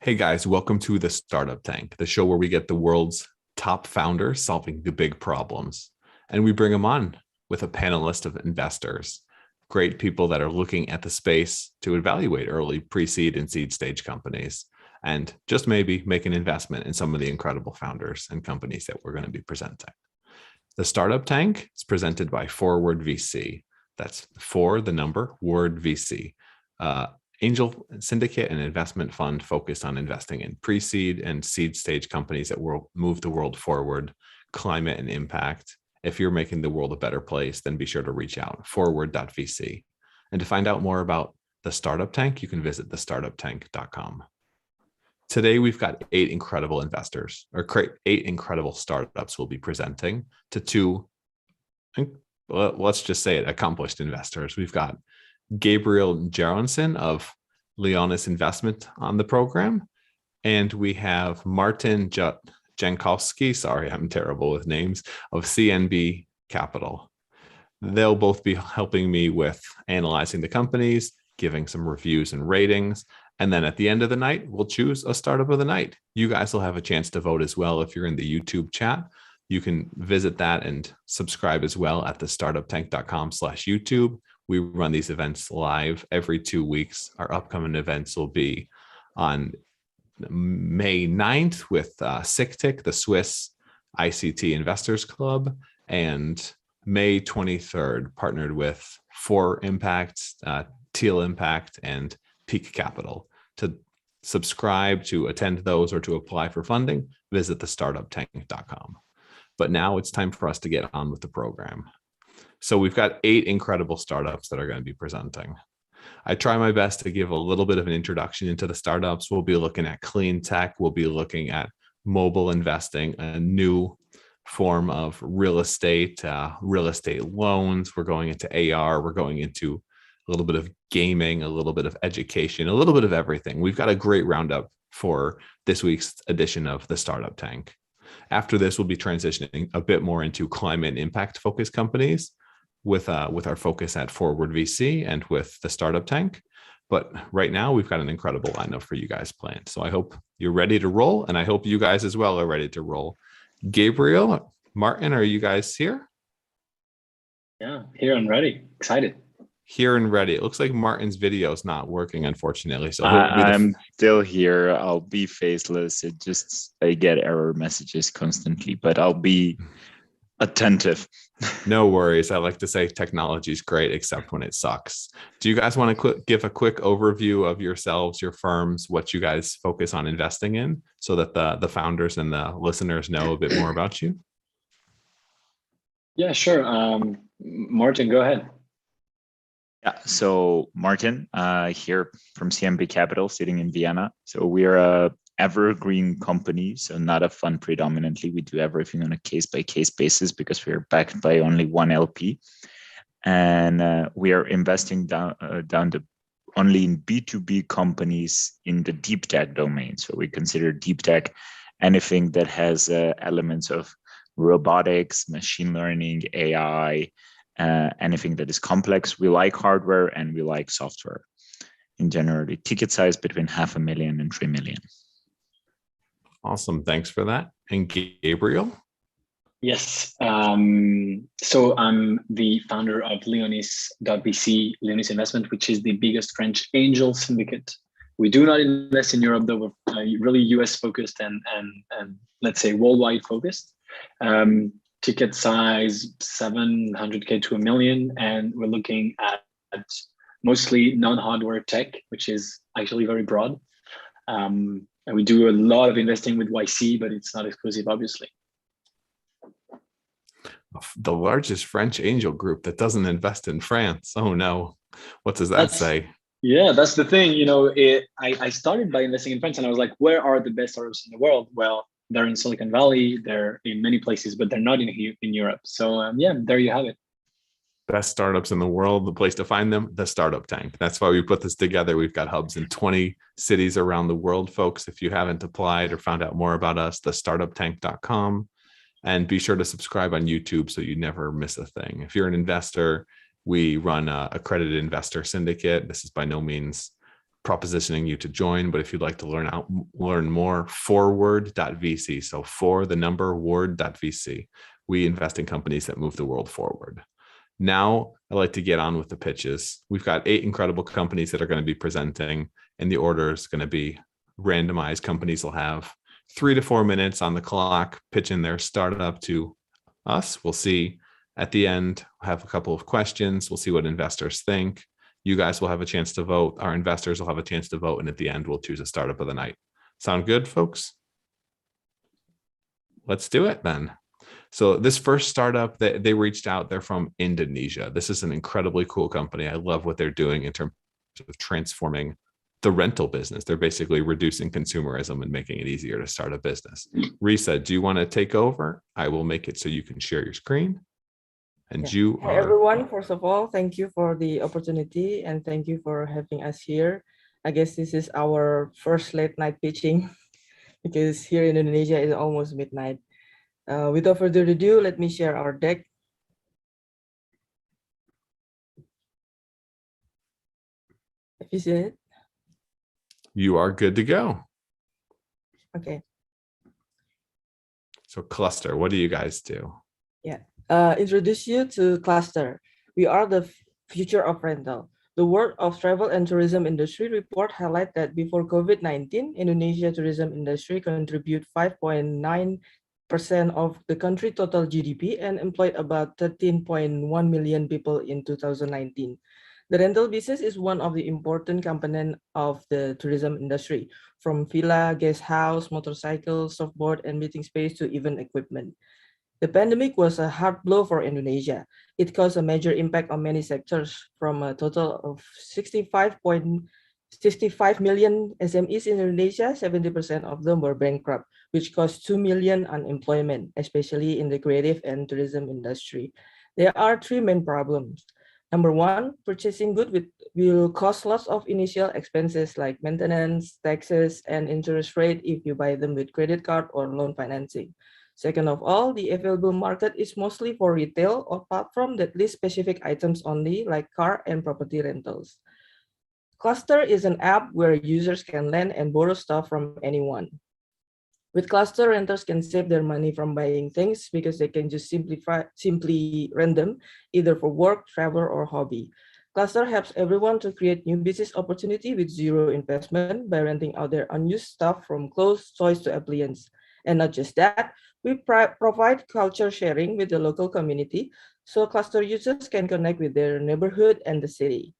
Hey guys, welcome to the Startup Tank, the show where we get the world's top founders solving the big problems. And we bring them on with a panelist of investors, great people that are looking at the space to evaluate early pre-seed and seed stage companies, and just maybe make an investment in some of the incredible founders and companies that we're going to be presenting. The Startup Tank is presented by Forward VC. That's for the number, Word VC. Angel syndicate and investment fund focused on investing in pre-seed and seed stage companies that will move the world forward, climate and impact. If you're making the world a better place, then be sure to reach out, forward.vc. And to find out more about the Startup Tank, you can visit thestartuptank.com. Today, we've got 8 incredible investors, or 8 incredible startups we'll be presenting to 2, let's just say it, accomplished investors. We've got Gabriel Jaronson of Leonis Investment on the program. And we have Martin Jankowski, sorry, I'm terrible with names, of CNB Capital. They'll both be helping me with analyzing the companies, giving some reviews and ratings. And then at the end of the night, we'll choose a startup of the night. You guys will have a chance to vote as well if you're in the YouTube chat. You can visit that and subscribe as well at thestartuptank.com/YouTube. We run these events live every 2 weeks. Our upcoming events will be on May 9th with SICTIC, the Swiss ICT Investors Club, and May 23rd, partnered with 4 Impact, Teal Impact, and Peak Capital. To subscribe, to attend those, or to apply for funding, visit thestartuptank.com. But now it's time for us to get on with the program. So we've got 8 incredible startups that are going to be presenting. I try my best to give a little bit of an introduction into the startups. We'll be looking at clean tech. We'll be looking at mobile investing, a new form of real estate loans. We're going into AR. We're going into a little bit of gaming, a little bit of education, a little bit of everything. We've got a great roundup for this week's edition of the Startup Tank. After this, we'll be transitioning a bit more into climate and impact focused companies with our focus at Forward VC and with the Startup Tank. But right now, we've got an incredible lineup for you guys planned. So I hope you're ready to roll, and I hope you guys as well are ready to roll. Gabriel, Martin, are you guys here? Yeah, here and ready. Excited. Here and ready. It looks like Martin's video is not working, unfortunately. So I'm still here. I'll be faceless. I get error messages constantly, but I'll be attentive. No worries. I like to say technology is great, except when it sucks. Do you guys want to give a quick overview of yourselves, your firms, what you guys focus on investing in, so that the founders and the listeners know a bit more about you? Yeah, sure. Martin, go ahead. Yeah, so Martin here from CNB Capital, sitting in Vienna. So we're a evergreen company, so not a fund predominantly. We do everything on a case-by-case basis because we're backed by only one LP. And we are investing down only in B2B companies in the deep tech domain. So we consider deep tech anything that has elements of robotics, machine learning, AI, anything that is complex. We like hardware and we like software. In general, the ticket size between $500,000 and $3 million. Awesome. Thanks for that. And Gabriel? Yes. So I'm the founder of Leonis.vc, Leonis Investment, which is the biggest French angel syndicate. We do not invest in Europe, though. We're really US focused and let's say worldwide focused. Ticket size 700K to $1 million, and we're looking at mostly non-hardware tech, which is actually very broad. And we do a lot of investing with YC, but it's not exclusive, obviously. The largest French angel group that doesn't invest in France. Oh no, what does that say? Yeah, that's the thing. I started by investing in France, and I was like, where are the best startups in the world? Well, they're in Silicon Valley, they're in many places, but they're not in Europe. So yeah, there you have it. Best startups in the world, the place to find them, the Startup Tank. That's why we put this together. We've got hubs in 20 cities around the world, folks. If you haven't applied or found out more about us, thestartuptank.com. And be sure to subscribe on YouTube so you never miss a thing. If you're an investor, we run a accredited investor syndicate. This is by no means propositioning you to join, but if you'd like to learn more, forward.vc. So for the number word.vc. We invest in companies that move the world forward. Now I'd like to get on with the pitches. We've got 8 incredible companies that are going to be presenting, and the order is going to be randomized. Companies will have 3 to 4 minutes on the clock pitching their startup to us. We'll see at the end, we'll have a couple of questions. We'll see what investors think. You guys will have a chance to vote. Our investors will have a chance to vote. And at the end, we'll choose a startup of the night. Sound good, folks? Let's do it then. So this first startup that they reached out, they're from Indonesia. This is an incredibly cool company. I love what they're doing in terms of transforming the rental business. They're basically reducing consumerism and making it easier to start a business. Risa, do you want to take over? I will make it so you can share your screen. And you Hi, everyone. First of all, thank you for the opportunity and thank you for having us here. I guess this is our first late night pitching because here in Indonesia it's almost midnight. Without further ado, let me share our deck. Have you seen it? You are good to go. Okay. So Cluster, what do you guys do? Yeah. Introduce you to Cluster. We are the future of rental. The World of Travel and Tourism Industry report highlight that before COVID-19, Indonesia tourism industry contribute 5.9% of the country total GDP and employed about 13.1 million people in 2019. The rental business is one of the important components of the tourism industry, from villa, guest house, motorcycle, surfboard, and meeting space to event equipment. The pandemic was a hard blow for Indonesia. It caused a major impact on many sectors. From a total of 65 million SMEs in Indonesia, 70% of them were bankrupt, which caused 2 million unemployment, especially in the creative and tourism industry. There are 3 main problems. Number 1, purchasing goods will cost lots of initial expenses like maintenance, taxes, and interest rate if you buy them with credit card or loan financing. Second of all, the available market is mostly for retail or platform that list specific items only, like car and property rentals. Cluster is an app where users can lend and borrow stuff from anyone. With Cluster, renters can save their money from buying things because they can just simply rent them, either for work, travel, or hobby. Cluster helps everyone to create new business opportunity with zero investment by renting out their unused stuff from clothes, toys to appliances. And not just that, we provide culture sharing with the local community so Cluster users can connect with their neighborhood and the city.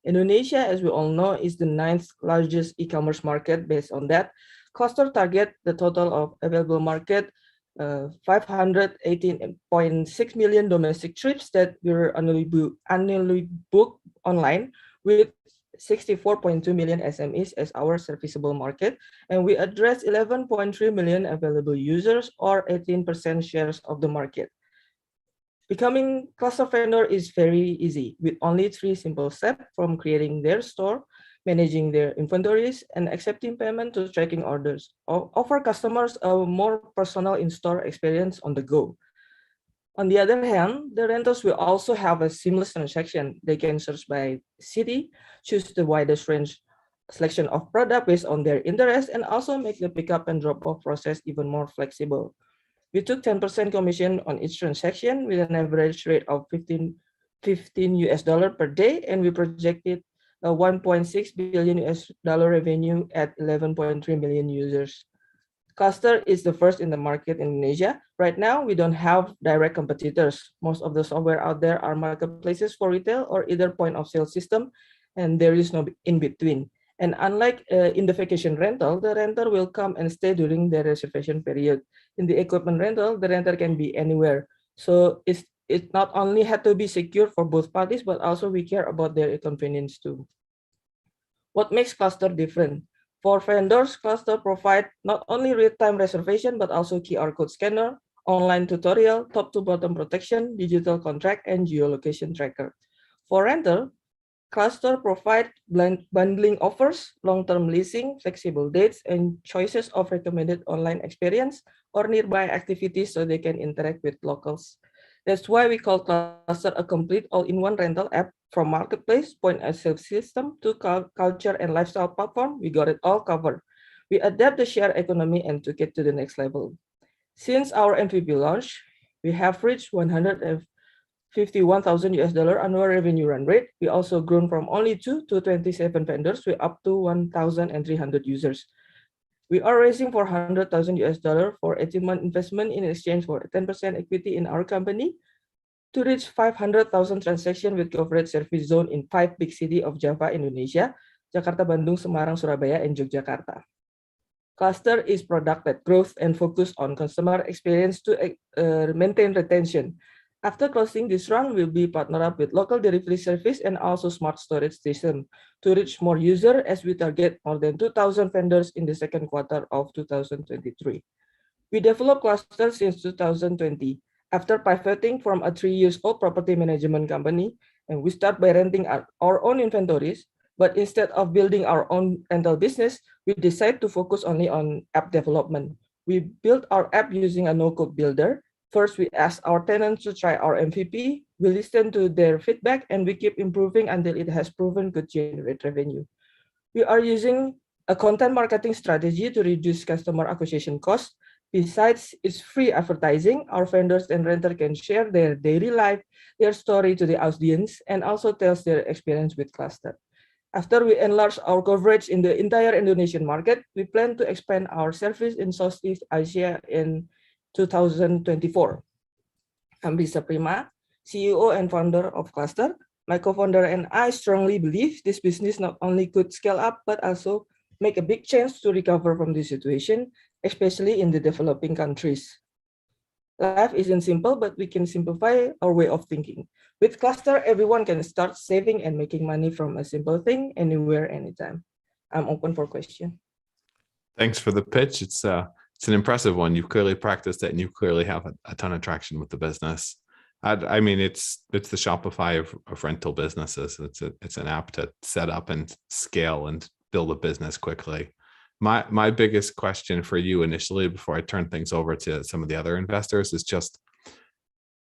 Indonesia, as we all know, is the 9th largest e-commerce market. Based on that, Cluster target the total of available market 518.6 million domestic trips that were annually booked online, with 64.2 million SMEs as our serviceable market, and we address 11.3 million available users, or 18% shares of the market. Becoming Cluster vendor is very easy with only 3 simple steps, from creating their store, managing their inventories, and accepting payment to tracking orders. Offer customers a more personal in-store experience on the go. On the other hand, the renters will also have a seamless transaction. They can search by city, choose the widest range selection of product based on their interest, and also make the pickup and drop-off process even more flexible. We took 10% commission on each transaction with an average rate of 15 US$ per day, and we projected a 1.6 billion US$ revenue at 11.3 million users. Cluster is the first in the market in Indonesia. Right now, we don't have direct competitors. Most of the software out there are marketplaces for retail or either point of sale system, and there is no in between. And unlike in the vacation rental, the renter will come and stay during the reservation period. In the equipment rental, the renter can be anywhere. So it not only had to be secure for both parties, but also we care about their convenience too. What makes Cluster different? For vendors, Cluster provide not only real-time reservation, but also QR code scanner, online tutorial, top-to-bottom protection, digital contract, and geolocation tracker. For renter, Cluster provide bundling offers, long-term leasing, flexible dates, and choices of recommended online experience or nearby activities so they can interact with locals. That's why we call Cluster a complete all-in-one rental app from marketplace, point-of-sale system to culture and lifestyle platform. We got it all covered. We adapt the share economy and took it to the next level. Since our MVP launch, we have reached 151,000 US dollar annual revenue run rate. We also grown from only 2 to 27 vendors with up to 1,300 users. We are raising 400,000 US dollar for 18-month investment in exchange for 10% equity in our company to reach 500,000 transactions with coverage service zone in 5 big cities of Java, Indonesia, Jakarta, Bandung, Semarang, Surabaya, and Yogyakarta. Cluster is product-led growth and focus on customer experience to maintain retention. After closing this round, we'll be partnered up with local delivery service and also smart storage system to reach more users as we target more than 2,000 vendors in the second quarter of 2023. We developed Cluster since 2020 after pivoting from a 3-year-old property management company, and we start by renting our own inventories. But instead of building our own rental business, we decide to focus only on app development. We built our app using a no-code builder. First, we ask our tenants to try our MVP. We listen to their feedback, and we keep improving until it has proven to generate revenue. We are using a content marketing strategy to reduce customer acquisition costs. Besides its free advertising, our vendors and renters can share their daily life, their story to the audience, and also tell their experience with Cluster. After we enlarge our coverage in the entire Indonesian market, we plan to expand our service in Southeast Asia in 2024. I'm Lisa Prima, CEO and founder of Cluster. My co-founder and I strongly believe this business not only could scale up, but also make a big chance to recover from this situation, especially in the developing countries. Life isn't simple, but we can simplify our way of thinking. With Cluster, everyone can start saving and making money from a simple thing, anywhere, anytime. I'm open for question. Thanks for the pitch. It's an impressive one. You've clearly practiced it, and you clearly have a ton of traction with the business. I mean, it's the Shopify of rental businesses. It's an app to set up and scale and build a business quickly. My biggest question for you initially, before I turn things over to some of the other investors, is just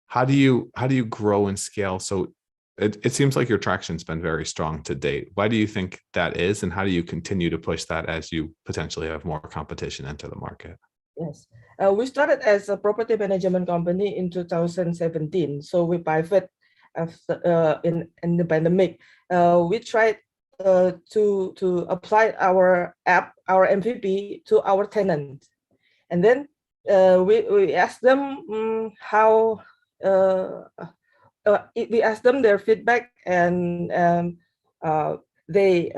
how do you grow and scale? So it seems like your traction's been very strong to date. Why do you think that is, and how do you continue to push that as you potentially have more competition enter the market? Yes, we started as a property management company in 2017. So we pivot after, in the pandemic. We tried to apply our app, our MVP, to our tenants, and then we asked them how. We asked them their feedback, and they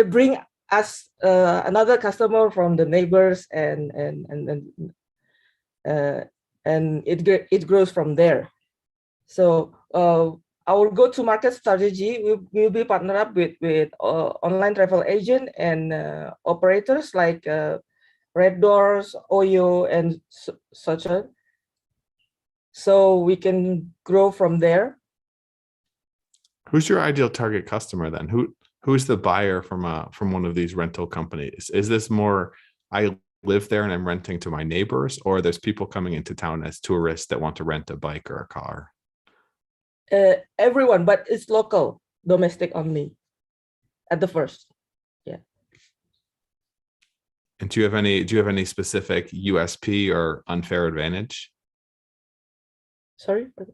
bring us another customer from the neighbors, and it grows from there. So our go-to-market strategy will be partnered up with online travel agent and operators like Red Doors, Oyo, and such. So we can grow from there. Who's your ideal target customer then? Who's the buyer from one of these rental companies? Is this more, I live there and I'm renting to my neighbors, or there's people coming into town as tourists that want to rent a bike or a car? Everyone, but it's local, domestic only at the first. Yeah. And do you have any specific USP or unfair advantage? Sorry? Do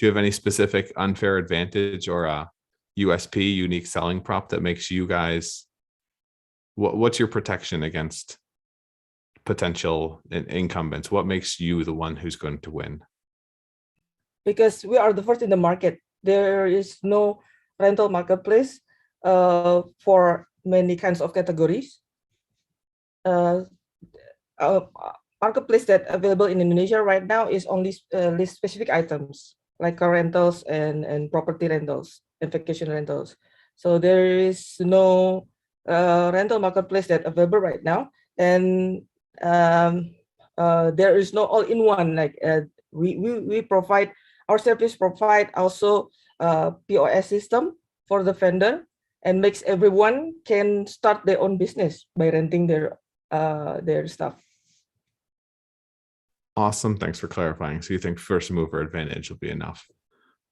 you have any specific unfair advantage or a USP, unique selling prop, that makes you guys, what's your protection against potential incumbents? What makes you the one who's going to win? Because we are the first in the market. There is no rental marketplace for many kinds of categories. Marketplace that available in Indonesia right now is only list specific items like car rentals and property rentals and vacation rentals. So there is no rental marketplace that available right now, and there is no all-in-one. Like we provide, our service provide also POS system for the vendor, and makes everyone can start their own business by renting their stuff. Awesome. Thanks for clarifying. So you think first mover advantage will be enough?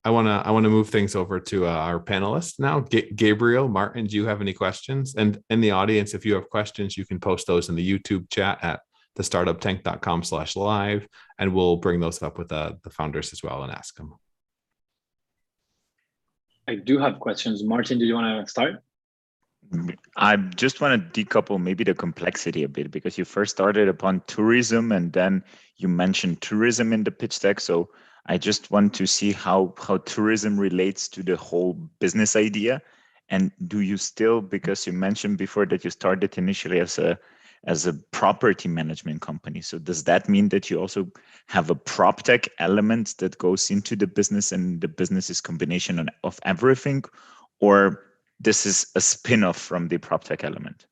I want to move things over to our panelists now. Gabriel, Martin, do you have any questions? And in the audience, if you have questions, you can post those in the YouTube chat at thestartuptank.com/live, and we'll bring those up with the founders as well and ask them. I do have questions. Martin, do you want to start? I just want to decouple maybe the complexity a bit, because you first started upon tourism and then you mentioned tourism in the pitch deck. So I just want to see how tourism relates to the whole business idea. And do you still, because you mentioned before that you started initially as a property management company. So does that mean that you also have a prop tech element that goes into the business and the business is combination of everything, or this is a spin-off from the prop tech element?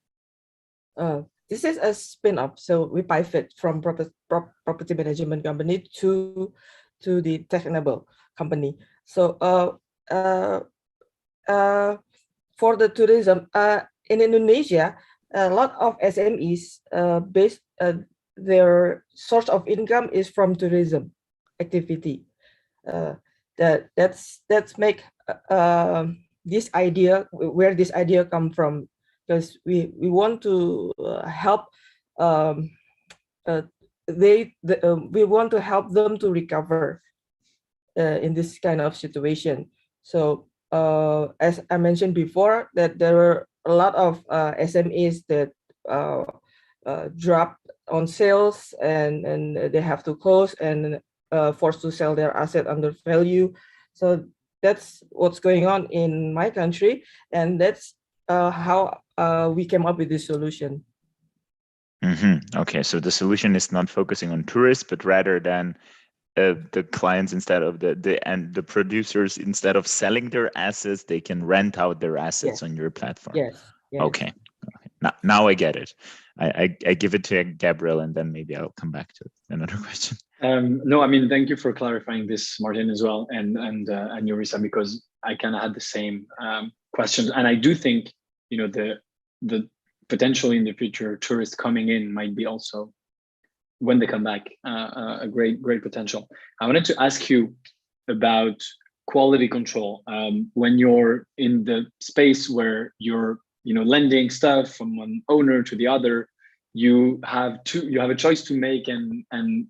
This is a spin-off. So we pivot from property management company to the tech-enabled company. So for the tourism in Indonesia, a lot of SMEs their source of income is from tourism activity. That's make this idea, where this idea come from, because we want to help we want to help them to recover in this kind of situation. So as I mentioned before, that there are a lot of SMEs that drop on sales and they have to close and forced to sell their asset under value. So that's what's going on in my country, and that's how we came up with this solution. Okay, so the solution is not focusing on tourists, but rather than the clients, instead of the producers, instead of selling their assets, they can rent out their assets on your platform. Yes. Okay. Now I get it. I give it to Gabriel, and then maybe I'll come back to another question. No, I mean, thank you for clarifying this, Martin, as well, and Yorisa, because I kind of had the same questions, and I do think, you know, the potentially in the future tourists coming in might be also, when they come back, a great potential. I wanted to ask you about quality control. When you're in the space where you're, you know, lending stuff from one owner to the other, you have a choice to make, and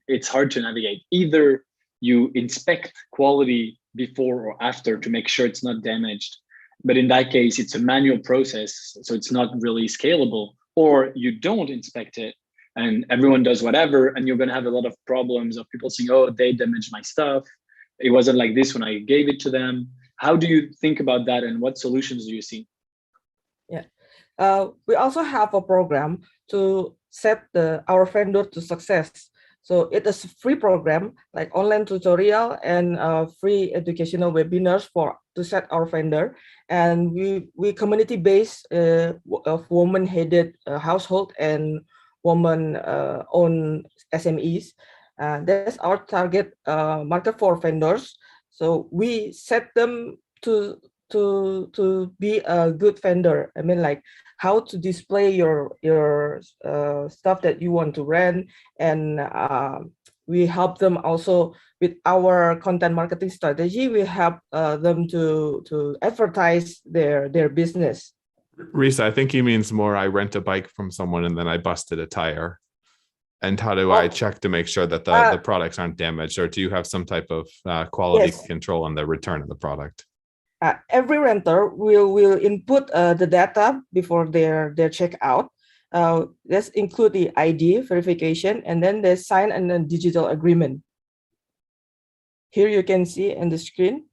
it's hard to navigate. Either you inspect quality before or after to make sure it's not damaged, but in that case it's a manual process, so it's not really scalable, or you don't inspect it and everyone does whatever, and you're going to have a lot of problems of people saying, oh, they damaged my stuff, it wasn't like this when I gave it to them. How do you think about that, and what solutions do you see? We also have a program to set our vendor to success. So it is a free program, like online tutorial and free educational webinars to set our vendor. And we community-based of woman-headed household and woman-owned SMEs. That's our target market for vendors. So we set them to be a good vendor. I mean, like how to display your stuff that you want to rent, and we help them also with our content marketing strategy. We help them to advertise their business. Risa, I think he means more, I rent a bike from someone and then I busted a tire. And how do I check to make sure that the products aren't damaged, or do you have some type of quality control on the return of the product? Every renter will input the data before their checkout. Let's include the ID verification, and then they sign a digital agreement. Here you can see on the screen.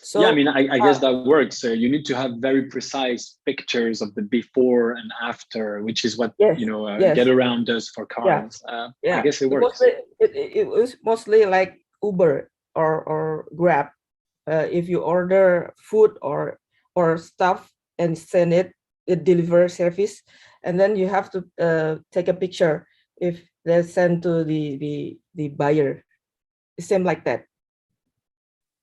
So, yeah, I mean, I guess that works. So you need to have very precise pictures of the before and after, which is what Get Around does for cars. I guess it works. It was mostly like Uber or Grab. If you order food or stuff and send it deliver service, and then you have to take a picture if they send to the buyer. Same like that.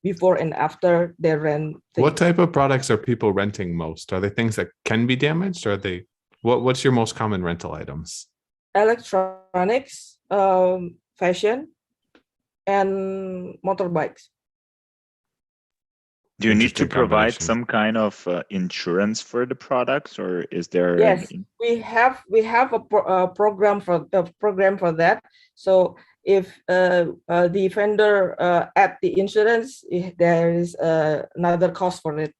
Before and after they rent. What type of products are people renting most? Are they things that can be damaged, or are they what's your most common rental items? electronics, fashion, and motorbikes. Do you need to Interesting provide combination. some kind of insurance for the products, or is there? Yes, we have a program for that. So if the vendor add the insurance, there is another cost for it.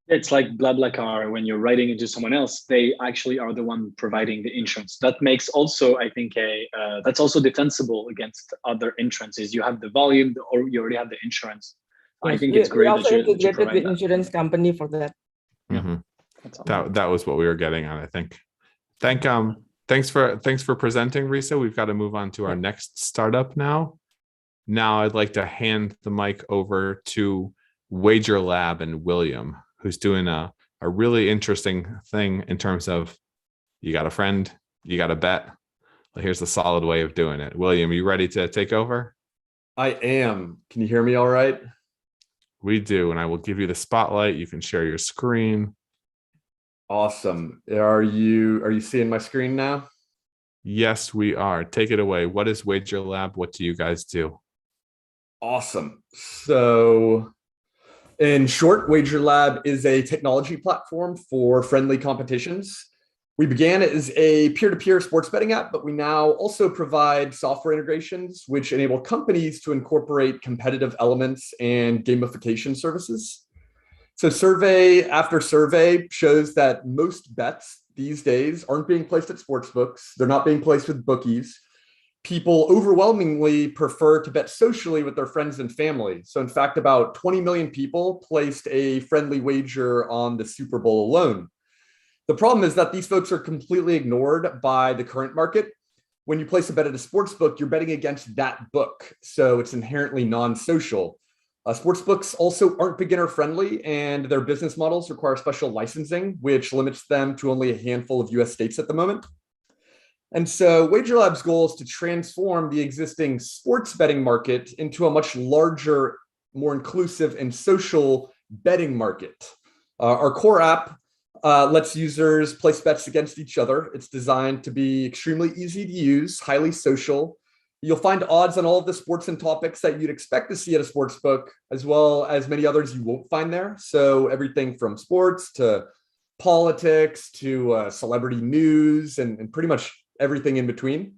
It's like BlaBlaCar. When you're writing into someone else, they actually are the one providing the insurance. That makes also, I think, that's also defensible against other entrances. You have the volume, or you already have the insurance. Yes, I think it's great we also that you integrated provide the that. insurance company for that. Mhm. That's awesome. That was what we were getting on, I think. Thanks for presenting, Risa. We've got to move on to our next startup now. Now I'd like to hand the mic over to WagerLab and William, who's doing a really interesting thing in terms of you got a friend, you got a bet. Well, here's the solid way of doing it. William, you ready to take over? I am. Can you hear me all right? We do, and I will give you the spotlight. You can share your screen. Awesome. Are you seeing my screen now? Yes, we are. Take it away. What is WagerLab? What do you guys do? Awesome. So in short, WagerLab is a technology platform for friendly competitions. We began as a peer-to-peer sports betting app, but we now also provide software integrations which enable companies to incorporate competitive elements and gamification services. So survey after survey shows that most bets these days aren't being placed at sports books. They're not being placed with bookies. People overwhelmingly prefer to bet socially with their friends and family. So in fact, about 20 million people placed a friendly wager on the Super Bowl alone. The problem is that these folks are completely ignored by the current market. When you place a bet at a sports book, you're betting against that book. So it's inherently non-social. Sports books also aren't beginner friendly, and their business models require special licensing, which limits them to only a handful of US states at the moment. And so WagerLab's goal is to transform the existing sports betting market into a much larger, more inclusive and social betting market. Our core app lets users place bets against each other. It's designed to be extremely easy to use, highly social. You'll find odds on all of the sports and topics that you'd expect to see at a sports book, as well as many others you won't find there. So everything from sports to politics to celebrity news and pretty much everything in between.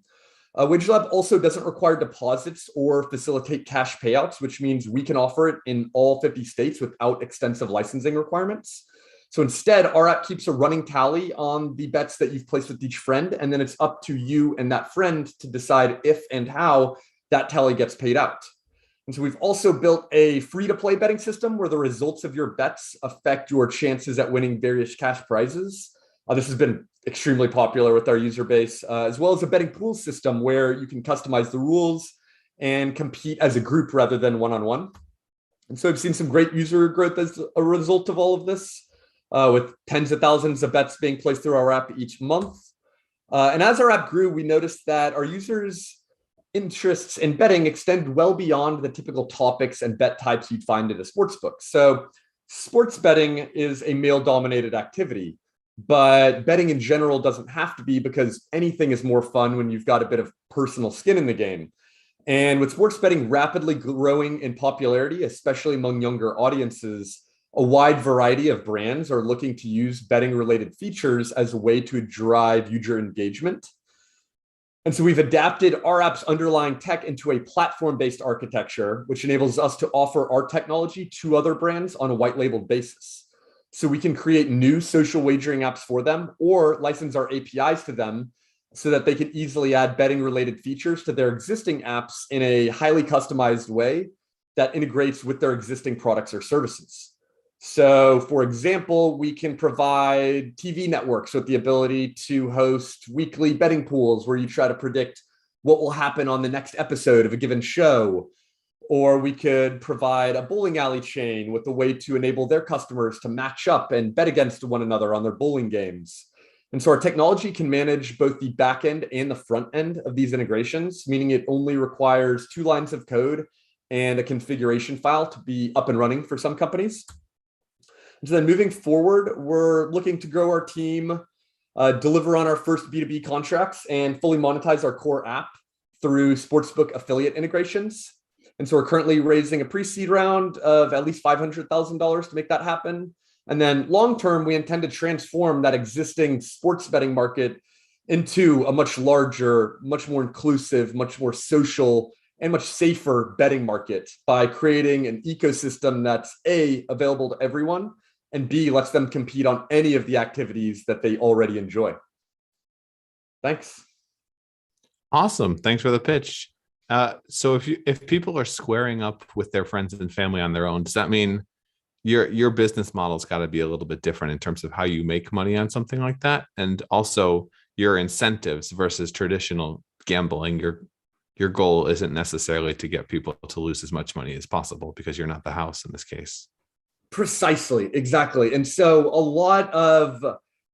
WagerLab also doesn't require deposits or facilitate cash payouts, which means we can offer it in all 50 states without extensive licensing requirements. So instead, our app keeps a running tally on the bets that you've placed with each friend, and then it's up to you and that friend to decide if and how that tally gets paid out. And so we've also built a free-to-play betting system where the results of your bets affect your chances at winning various cash prizes. This has been extremely popular with our user base, as well as a betting pool system where you can customize the rules and compete as a group rather than one-on-one. And so I've seen some great user growth as a result of all of this. With tens of thousands of bets being placed through our app each month. And as our app grew, we noticed that our users' interests in betting extend well beyond the typical topics and bet types you'd find at a sports book. So sports betting is a male-dominated activity, but betting in general doesn't have to be, because anything is more fun when you've got a bit of personal skin in the game. And with sports betting rapidly growing in popularity, especially among younger audiences, a wide variety of brands are looking to use betting-related features as a way to drive user engagement. And so we've adapted our app's underlying tech into a platform-based architecture, which enables us to offer our technology to other brands on a white-labeled basis. So we can create new social wagering apps for them or license our APIs to them so that they can easily add betting-related features to their existing apps in a highly customized way that integrates with their existing products or services. So, for example, we can provide TV networks with the ability to host weekly betting pools where you try to predict what will happen on the next episode of a given show. Or we could provide a bowling alley chain with a way to enable their customers to match up and bet against one another on their bowling games. And so our technology can manage both the back end and the front end of these integrations, meaning it only requires 2 lines of code and a configuration file to be up and running for some companies. So then moving forward, we're looking to grow our team deliver on our first B2B contracts, and fully monetize our core app through sportsbook affiliate integrations. And so we're currently raising a pre-seed round of at least $500,000 to make that happen. And then long-term, we intend to transform that existing sports betting market into a much larger, much more inclusive, much more social, and much safer betting market by creating an ecosystem that's A, available to everyone, and B, lets them compete on any of the activities that they already enjoy. Thanks. Awesome. Thanks for the pitch. So if people are squaring up with their friends and family on their own, does that mean your business model's got to be a little bit different in terms of how you make money on something like that, and also your incentives versus traditional gambling? Your goal isn't necessarily to get people to lose as much money as possible because you're not the house in this case. Precisely, exactly. And so a lot of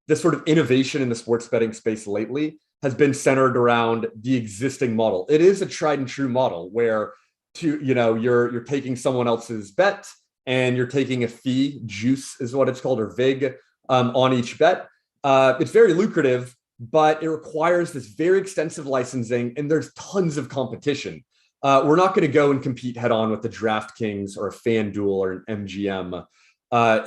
the sort of innovation in the sports betting space lately has been centered around the existing model. It is a tried and true model where you're taking someone else's bet and you're taking a fee, juice is what it's called, or VIG, on each bet. It's very lucrative, but it requires this very extensive licensing, and there's tons of competition. We're not going to go and compete head on with the DraftKings or a FanDuel or an MGM.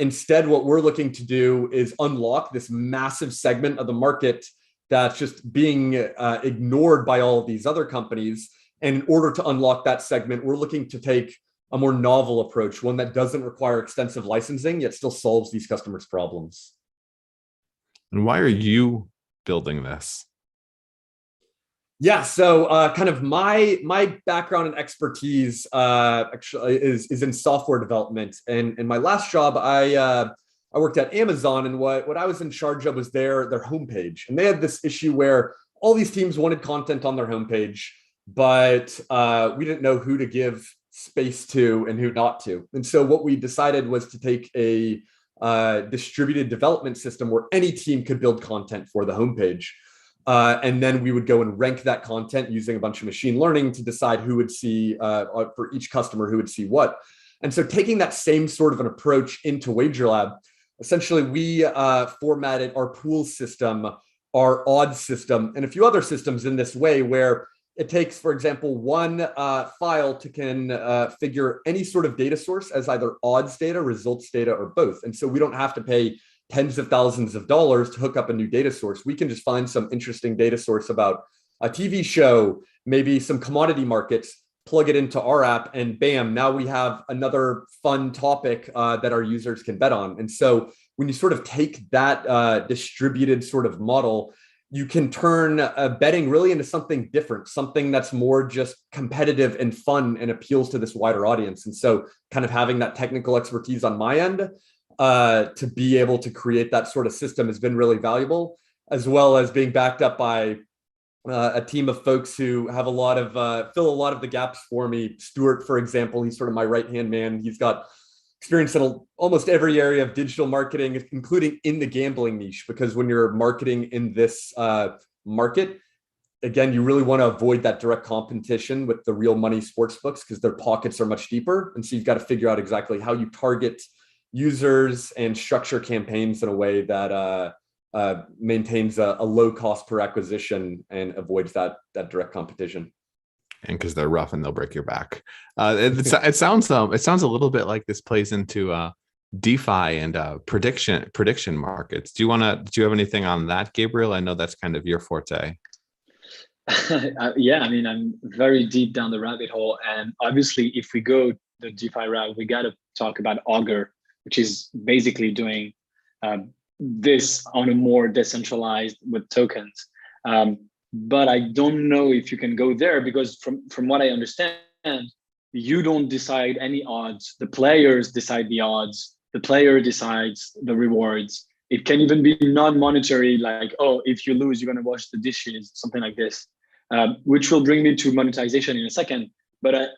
Instead, what we're looking to do is unlock this massive segment of the market that's just being ignored by all of these other companies. And in order to unlock that segment, we're looking to take a more novel approach, one that doesn't require extensive licensing, yet still solves these customers' problems. And why are you building this? Yeah, so kind of my background and expertise actually is in software development. And in my last job, I worked at Amazon, and what I was in charge of was their homepage. And they had this issue where all these teams wanted content on their homepage, but we didn't know who to give space to and who not to. And so what we decided was to take a distributed development system where any team could build content for the homepage. And then we would go and rank that content using a bunch of machine learning to decide who would see, for each customer, who would see what. And so taking that same sort of an approach into WagerLab, essentially we formatted our pool system, our odds system, and a few other systems in this way, where it takes, for example, one file to configure any sort of data source as either odds data, results data, or both. And so we don't have to pay tens of thousands of dollars to hook up a new data source. We can just find some interesting data source about a TV show, maybe some commodity markets, plug it into our app, and bam, now we have another fun topic that our users can bet on. And so when you sort of take that distributed sort of model, you can turn betting really into something different, something that's more just competitive and fun and appeals to this wider audience. And so kind of having that technical expertise on my end to be able to create that sort of system has been really valuable, as well as being backed up by a team of folks who have fill a lot of the gaps for me. Stuart, for example, he's sort of my right-hand man. He's got experience in almost every area of digital marketing, including in the gambling niche, because when you're marketing in this market, again, you really want to avoid that direct competition with the real money sports books because their pockets are much deeper. And so you've got to figure out exactly how you target users and structure campaigns in a way that maintains a low cost per acquisition and avoids that direct competition. And because they're rough and they'll break your back. It sounds a little bit like this plays into DeFi and prediction markets. Do you have anything on that, Gabriel? I know that's kind of your forte. Yeah, I mean, I'm very deep down the rabbit hole, and obviously, if we go the DeFi route, we got to talk about Augur, which is basically doing this on a more decentralized with tokens. But I don't know if you can go there because from what I understand, you don't decide any odds. The players decide the odds. The player decides the rewards. It can even be non-monetary, like, oh, if you lose, you're going to wash the dishes, something like this, which will bring me to monetization in a second. But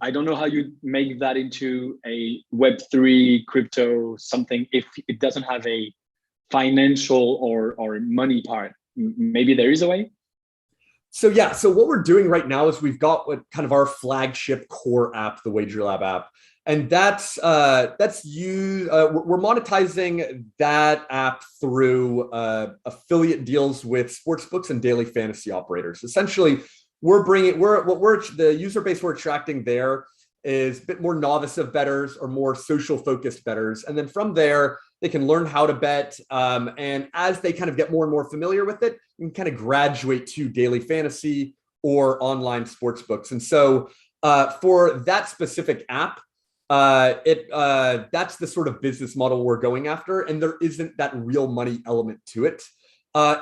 I don't know how you make that into a Web3 crypto something if it doesn't have a financial or money part. Maybe there is a way. So what we're doing right now is we've got what kind of our flagship core app, the WagerLab app. And that's you. We're monetizing that app through affiliate deals with sportsbooks and daily fantasy operators. Essentially, the user base we're attracting there is a bit more novice of bettors or more social focused bettors, and then from there they can learn how to bet. And as they kind of get more and more familiar with it, you can kind of graduate to daily fantasy or online sports books. And so for that specific app, that's the sort of business model we're going after, and there isn't that real money element to it.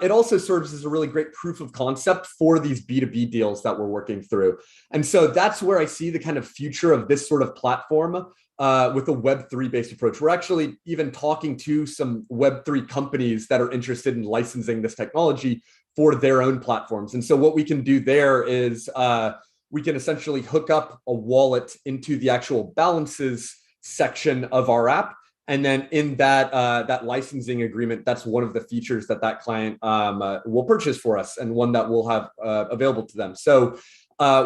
It also serves as a really great proof of concept for these B2B deals that we're working through. And so that's where I see the kind of future of this sort of platform with a Web3 based approach. We're actually even talking to some Web3 companies that are interested in licensing this technology for their own platforms. And so what we can do there is we can essentially hook up a wallet into the actual balances section of our app. And then in that licensing agreement, that's one of the features that client will purchase for us, and one that we'll have available to them. So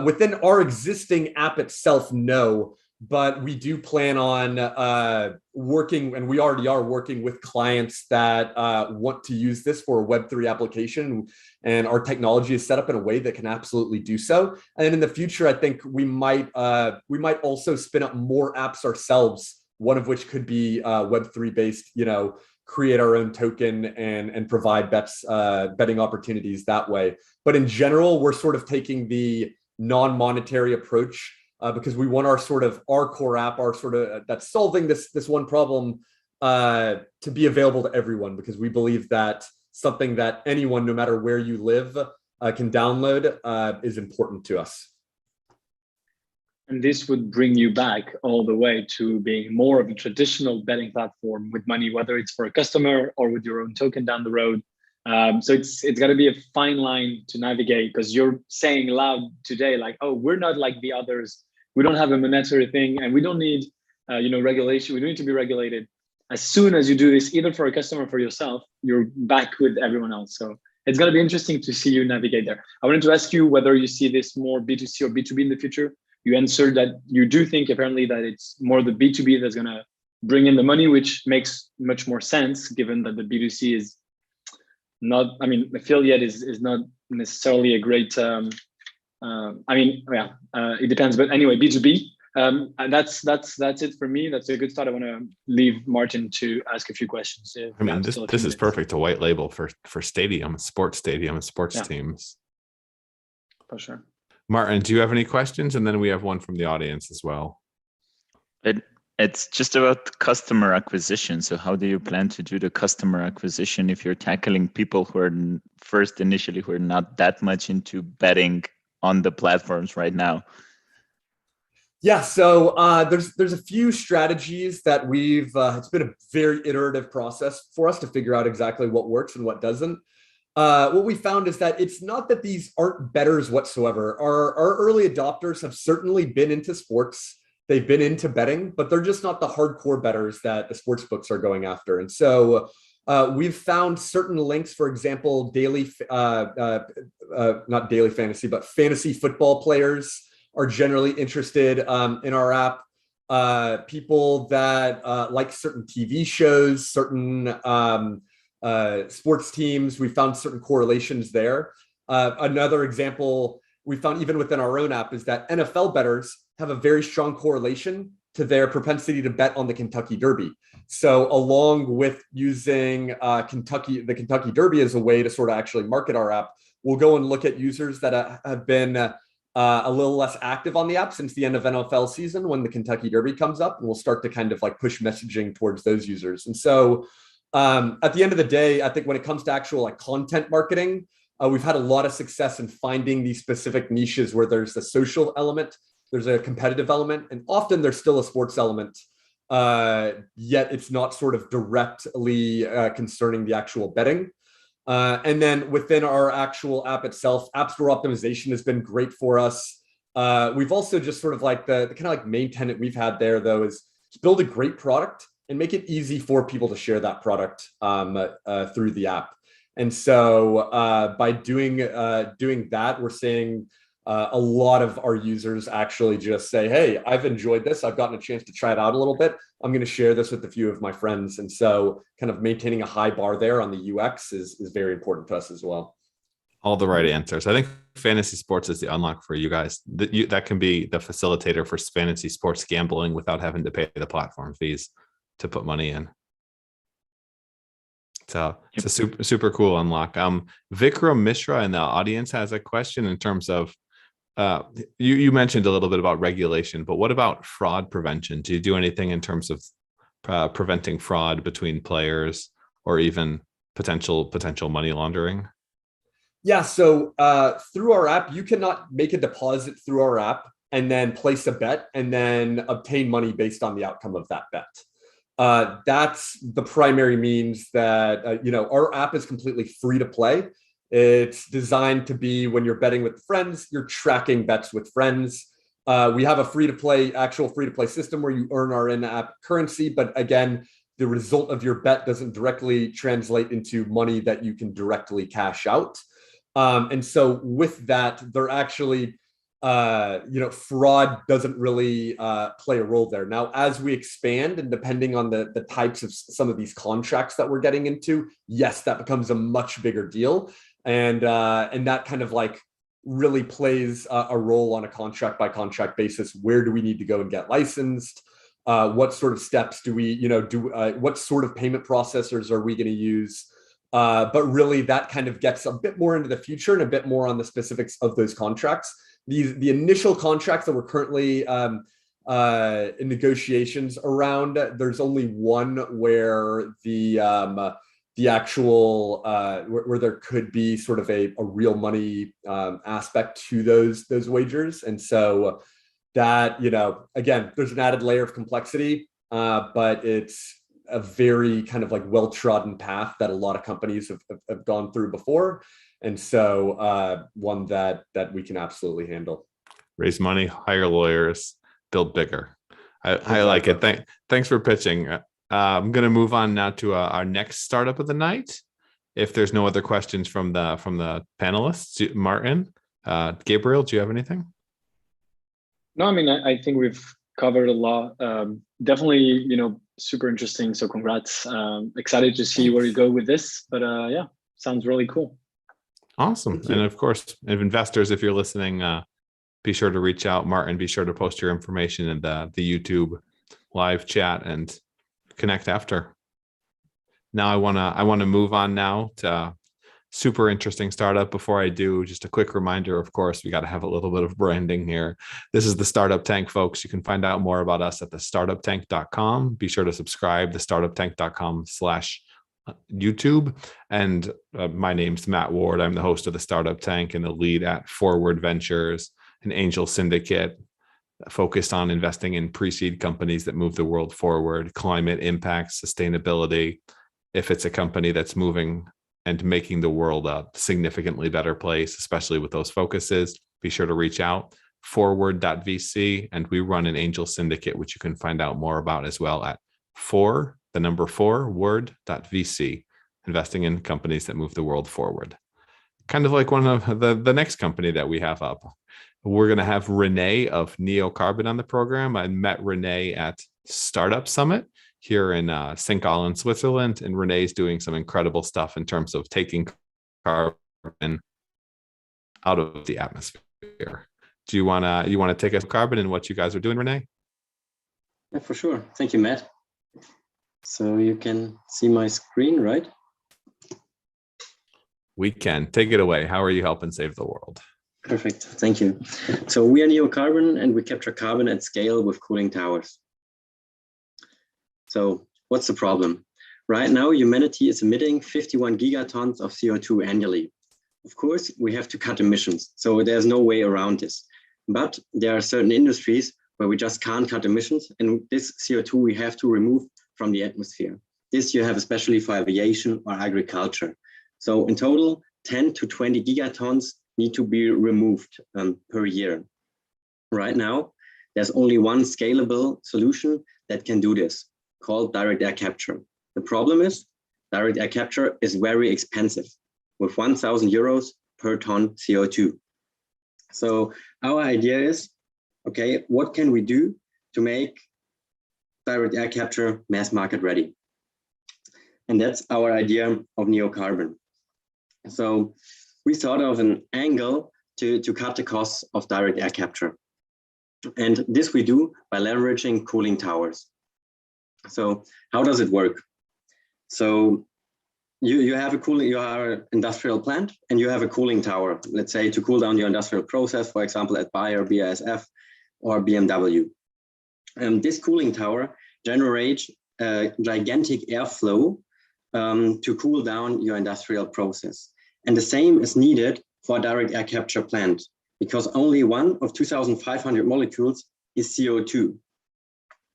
within our existing app itself, no, but we do plan on working, and we already are working with clients that want to use this for a Web3 application, and our technology is set up in a way that can absolutely do so. And in the future, I think we might also spin up more apps ourselves, one of which could be Web3 based, create our own token and provide betting opportunities that way. But in general, we're sort of taking the non-monetary approach because we want our core app, that's solving this one problem to be available to everyone, because we believe that something that anyone, no matter where you live, can download is important to us. And this would bring you back all the way to being more of a traditional betting platform with money, whether it's for a customer or with your own token down the road. So it's got to be a fine line to navigate, because you're saying loud today, like, oh, we're not like the others. We don't have a monetary thing, and we don't need, regulation. We don't need to be regulated. As soon as you do this, either for a customer or for yourself, you're back with everyone else. So it's going to be interesting to see you navigate there. I wanted to ask you whether you see this more B2C or B2B in the future. You answered that you do think apparently that it's more the B2B that's going to bring in the money, which makes much more sense given that the B2C is not, affiliate is not necessarily a great, it depends. But anyway, B2B, and that's it for me. That's a good start. I want to leave Martin to ask a few questions. This is perfect to white label for sports teams. For sure. Martin, do you have any questions? And then we have one from the audience as well. It's just about customer acquisition. So how do you plan to do the customer acquisition if you're tackling people who are initially who are not that much into betting on the platforms right now? Yeah, so there's a few strategies that it's been a very iterative process for us to figure out exactly what works and what doesn't. What we found is that it's not that these aren't bettors whatsoever. Our early adopters have certainly been into sports. They've been into betting, but they're just not the hardcore bettors that the sports books are going after. And so we've found certain links, for example, not daily fantasy, but fantasy football players are generally interested in our app. People that like certain TV shows, certain sports teams, we found certain correlations there. Another example we found even within our own app is that NFL bettors have a very strong correlation to their propensity to bet on the Kentucky Derby. So along with using the Kentucky Derby as a way to sort of actually market our app, we'll go and look at users that have been a little less active on the app since the end of NFL season when the Kentucky Derby comes up, and we'll start to kind of like push messaging towards those users. And so at the end of the day, I think when it comes to actual like content marketing, we've had a lot of success in finding these specific niches where there's a social element, there's a competitive element, and often there's still a sports element, yet it's not sort of directly concerning the actual betting. And then within our actual app itself, App Store optimization has been great for us. We've also just sort of like the kind of like main tenet we've had there, though, is build a great product and make it easy for people to share that product through the app. And so by doing that, we're seeing A lot of our users actually just say, hey, I've enjoyed this. I've gotten a chance to try it out a little bit. I'm going to share this with a few of my friends. And so kind of maintaining a high bar there on the UX is very important to us as well. All the right answers. I think fantasy sports is the unlock for you guys. That can be the facilitator for fantasy sports gambling without having to pay the platform fees to put money in. So it's a super cool unlock. Vikram Mishra in the audience has a question in terms of, you mentioned a little bit about regulation, but what about fraud prevention? Do you do anything in terms of preventing fraud between players or even potential money laundering? Yeah, so through our app, you cannot make a deposit through our app and then place a bet and then obtain money based on the outcome of that bet. That's the primary means that, our app is completely free to play. It's designed to be when you're betting with friends, you're tracking bets with friends. We have a actual free to play system where you earn our in-app currency. But again, the result of your bet doesn't directly translate into money that you can directly cash out. And so with that, they're actually, fraud doesn't really play a role there. Now, as we expand and depending on the types of some of these contracts that we're getting into, yes, that becomes a much bigger deal. And that kind of like really plays a role on a contract by contract basis. Where do we need to go and get licensed? What sort of steps do we, what sort of payment processors are we going to use? But really that kind of gets a bit more into the future and a bit more on the specifics of those contracts. The initial contracts that we're currently in negotiations around, there's only one where the actual where there could be sort of a real money aspect to those wagers. And so that, again, there's an added layer of complexity, but it's a very kind of like well-trodden path that a lot of companies have gone through before. And so one that we can absolutely handle. Raise money, hire lawyers, build bigger. I like it. Thanks for pitching. I'm going to move on now to our next startup of the night. If there's no other questions from the panelists, Martin, Gabriel, do you have anything? No, I mean, I think we've covered a lot. Definitely, super interesting. So congrats. Excited to see where you go with this. But yeah, sounds really cool. Awesome. And of course, if investors, if you're listening, be sure to reach out. Martin, be sure to post your information in the YouTube live chat and connect after. Now I want to move on now to super interesting startup. Before I do, just a quick reminder, of course, we got to have a little bit of branding here. This is the Startup Tank, folks. You can find out more about us at thestartuptank.com. Be sure to subscribe, thestartuptank.com/YouTube. And my name's Matt Ward. I'm the host of the Startup Tank and the lead at Forward Ventures, an angel syndicate focused on investing in pre-seed companies that move the world forward, climate impact, sustainability. If it's a company that's moving and making the world a significantly better place, especially with those focuses, be sure to reach out, forward.vc, and we run an angel syndicate, which you can find out more about as well at 4word.vc, investing in companies that move the world forward. Kind of like one of the next company that we have up. We're going to have Renee of NeoCarbon on the program. I met Renee at Startup Summit here in St. Gallen, Switzerland, and Renee's doing some incredible stuff in terms of taking carbon out of the atmosphere. Do you want to take us carbon and what you guys are doing, Renee? Yeah, for sure. Thank you, Matt. So you can see my screen, right? We can. Take it away. How are you helping save the world? Perfect. Thank you. So we are NeoCarbon and we capture carbon at scale with cooling towers. So what's the problem? Right now, humanity is emitting 51 gigatons of CO2 annually. Of course, we have to cut emissions. So there's no way around this. But there are certain industries where we just can't cut emissions. And this CO2 we have to remove from the atmosphere. This you have especially for aviation or agriculture. So in total, 10 to 20 gigatons need to be removed per year. Right now, there's only one scalable solution that can do this, called direct air capture. The problem is direct air capture is very expensive, with 1,000 euros per ton CO2. So our idea is, okay, what can we do to make direct air capture mass market ready? And that's our idea of NeoCarbon. So we thought of an angle to cut the costs of direct air capture. And this we do by leveraging cooling towers. So how does it work? So you have a cooling, you are an industrial plant and you have a cooling tower, let's say to cool down your industrial process, for example, at Bayer, BASF, or BMW. And this cooling tower generates a gigantic airflow to cool down your industrial process. And the same is needed for a direct air capture plant, because only one of 2,500 molecules is CO2.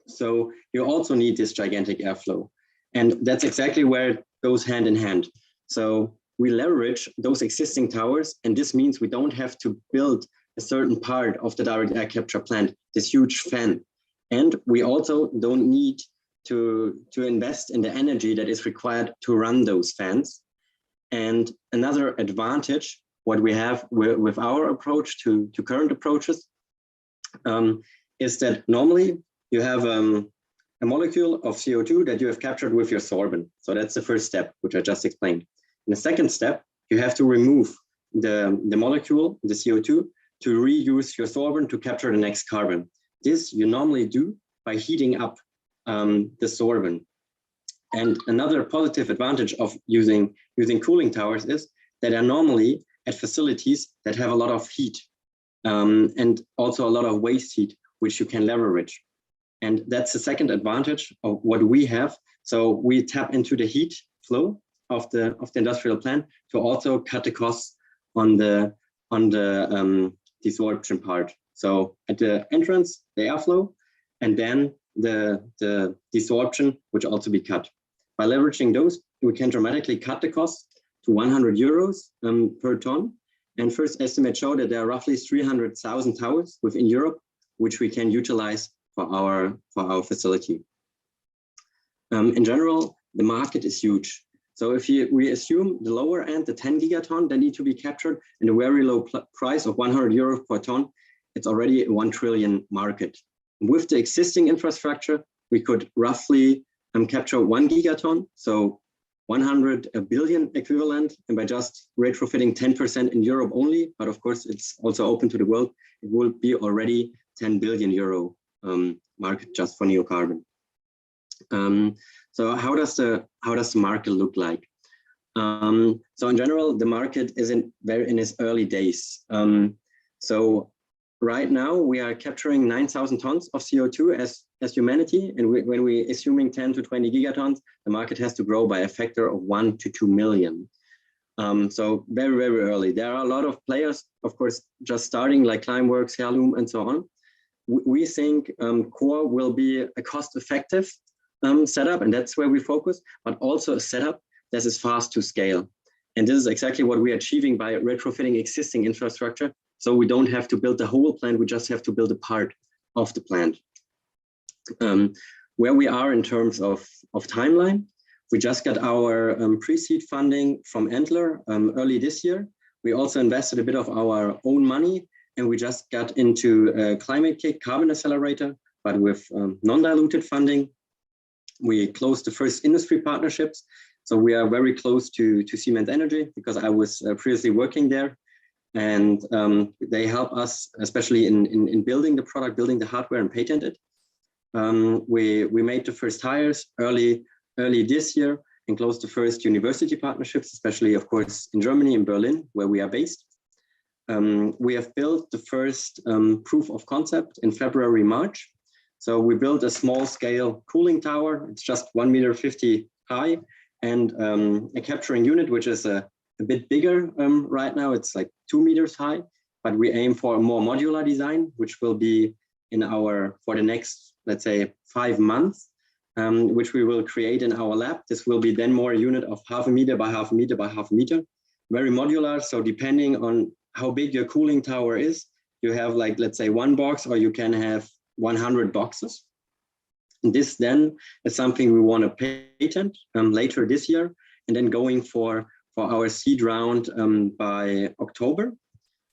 So you also need this gigantic airflow. And that's exactly where it goes hand in hand. So we leverage those existing towers, and this means we don't have to build a certain part of the direct air capture plant, this huge fan. And we also don't need to invest in the energy that is required to run those fans. And another advantage, what we have with our approach to current approaches, is that normally you have a molecule of CO2 that you have captured with your sorbent. So that's the first step, which I just explained. In the second step, you have to remove the molecule, the CO2, to reuse your sorbent to capture the next carbon. This you normally do by heating up the sorbent. And another positive advantage of using cooling towers is that they're normally at facilities that have a lot of heat and also a lot of waste heat, which you can leverage. And that's the second advantage of what we have. So we tap into the heat flow of the industrial plant to also cut the costs on the desorption part. So at the entrance, the airflow, and then the desorption, which also be cut. By leveraging those, we can dramatically cut the cost to 100 euros per ton. And first estimates show that there are roughly 300,000 towers within Europe, which we can utilize for our facility. In general, the market is huge. So if we assume the lower end, the 10 gigaton that need to be captured, and a very low price of 100 euros per ton, it's already a 1 trillion market. With the existing infrastructure, we could roughly capture 1 gigaton, so 100 billion equivalent, and by just retrofitting 10% in Europe only, but of course it's also open to the world, it will be already 10 billion euro market just for NeoCarbon. So how does the market look like? So in general, the market is in its early days. So right now we are capturing 9,000 tons of CO2 as humanity, and when we're assuming 10 to 20 gigatons, the market has to grow by a factor of 1 to 2 million. So very, very early. There are a lot of players, of course, just starting like Climeworks, Heirloom, and so on. We think core will be a cost-effective setup, and that's where we focus, but also a setup that is fast to scale. And this is exactly what we're achieving by retrofitting existing infrastructure. So we don't have to build the whole plant, we just have to build a part of the plant. Where we are in terms of timeline, we just got our pre-seed funding from Entler early this year. We also invested a bit of our own money, and we just got into a climate carbon accelerator, but with non-diluted funding. We closed the first industry partnerships. So we are very close to Siemens Energy because I was previously working there. And they help us, especially in building the product, building the hardware and patent it. We made the first hires early this year and closed the first university partnerships, especially, of course, in Germany, in Berlin, where we are based. We have built the first proof of concept in February, March. So we built a small scale cooling tower. It's just 1.50 meter high, and a capturing unit, which is a bit bigger right now. It's like 2 meters high, but we aim for a more modular design, which will be for the next, let's say, 5 months, which we will create in our lab. This will be then more a unit of 0.5 meter by 0.5 meter by 0.5 meter, very modular. So depending on how big your cooling tower is, you have like, let's say, 1 box, or you can have 100 boxes. And this then is something we want to patent later this year, and then going for our seed round by October.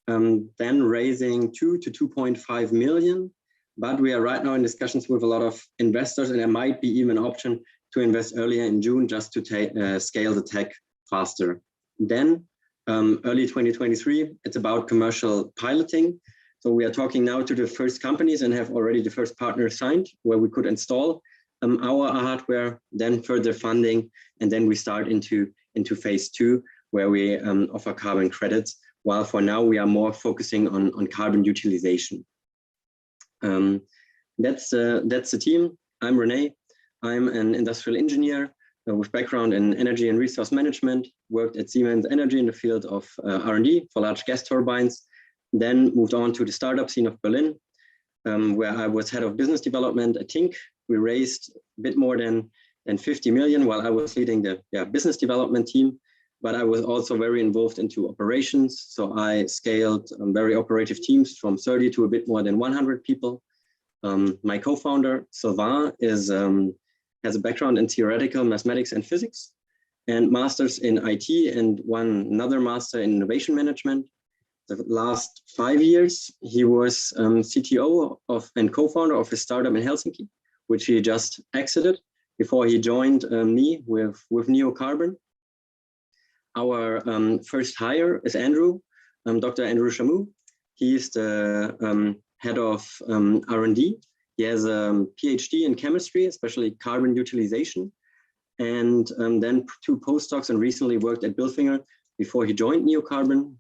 then raising 2 to 2.5 million. But we are right now in discussions with a lot of investors, and there might be even an option to invest earlier in June just to scale the tech faster. Then early 2023, it's about commercial piloting. So we are talking now to the first companies and have already the first partner signed where we could install our hardware, then further funding, and then we start into phase 2 where we offer carbon credits, while for now we are more focusing on carbon utilization. That's the team. I'm René. I'm an industrial engineer with background in energy and resource management, worked at Siemens Energy in the field of R&D for large gas turbines, then moved on to the startup scene of Berlin, where I was head of business development at Tink. We raised a bit more than 50 million while I was leading the business development team, but I was also very involved into operations. So I scaled very operative teams from 30 to a bit more than 100 people. My co-founder, Sylvain, has a background in theoretical mathematics and physics and masters in IT and another master in innovation management. The last 5 years, he was CTO and co-founder of a startup in Helsinki, which he just exited before he joined me with NeoCarbon. Our first hire is Andrew, Dr. Andrew Chamou. He's the head of R&D. He has a PhD in chemistry, especially carbon utilization, and then 2 postdocs, and recently worked at Bilfinger before he joined NeoCarbon.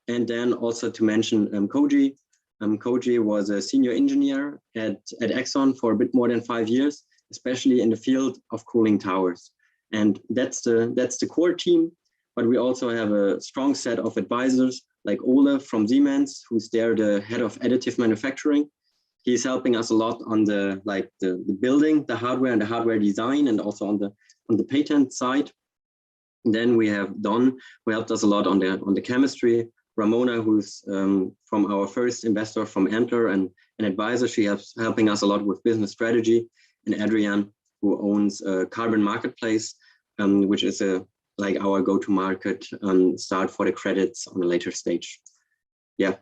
And then also to mention Koji. Koji was a senior engineer at Exxon for a bit more than 5 years, especially in the field of cooling towers. And that's the core team. But we also have a strong set of advisors like Ole from Siemens, who's there the head of additive manufacturing. He's helping us a lot on the building, the hardware and the hardware design, and also on the patent side. And then we have Don, who helped us a lot on the chemistry. Ramona, who's from our first investor from Antler and an advisor, she helps helping us a lot with business strategy. And Adrian, who owns a Carbon Marketplace, which is like our go-to-market start for the credits on a later stage. Yeah,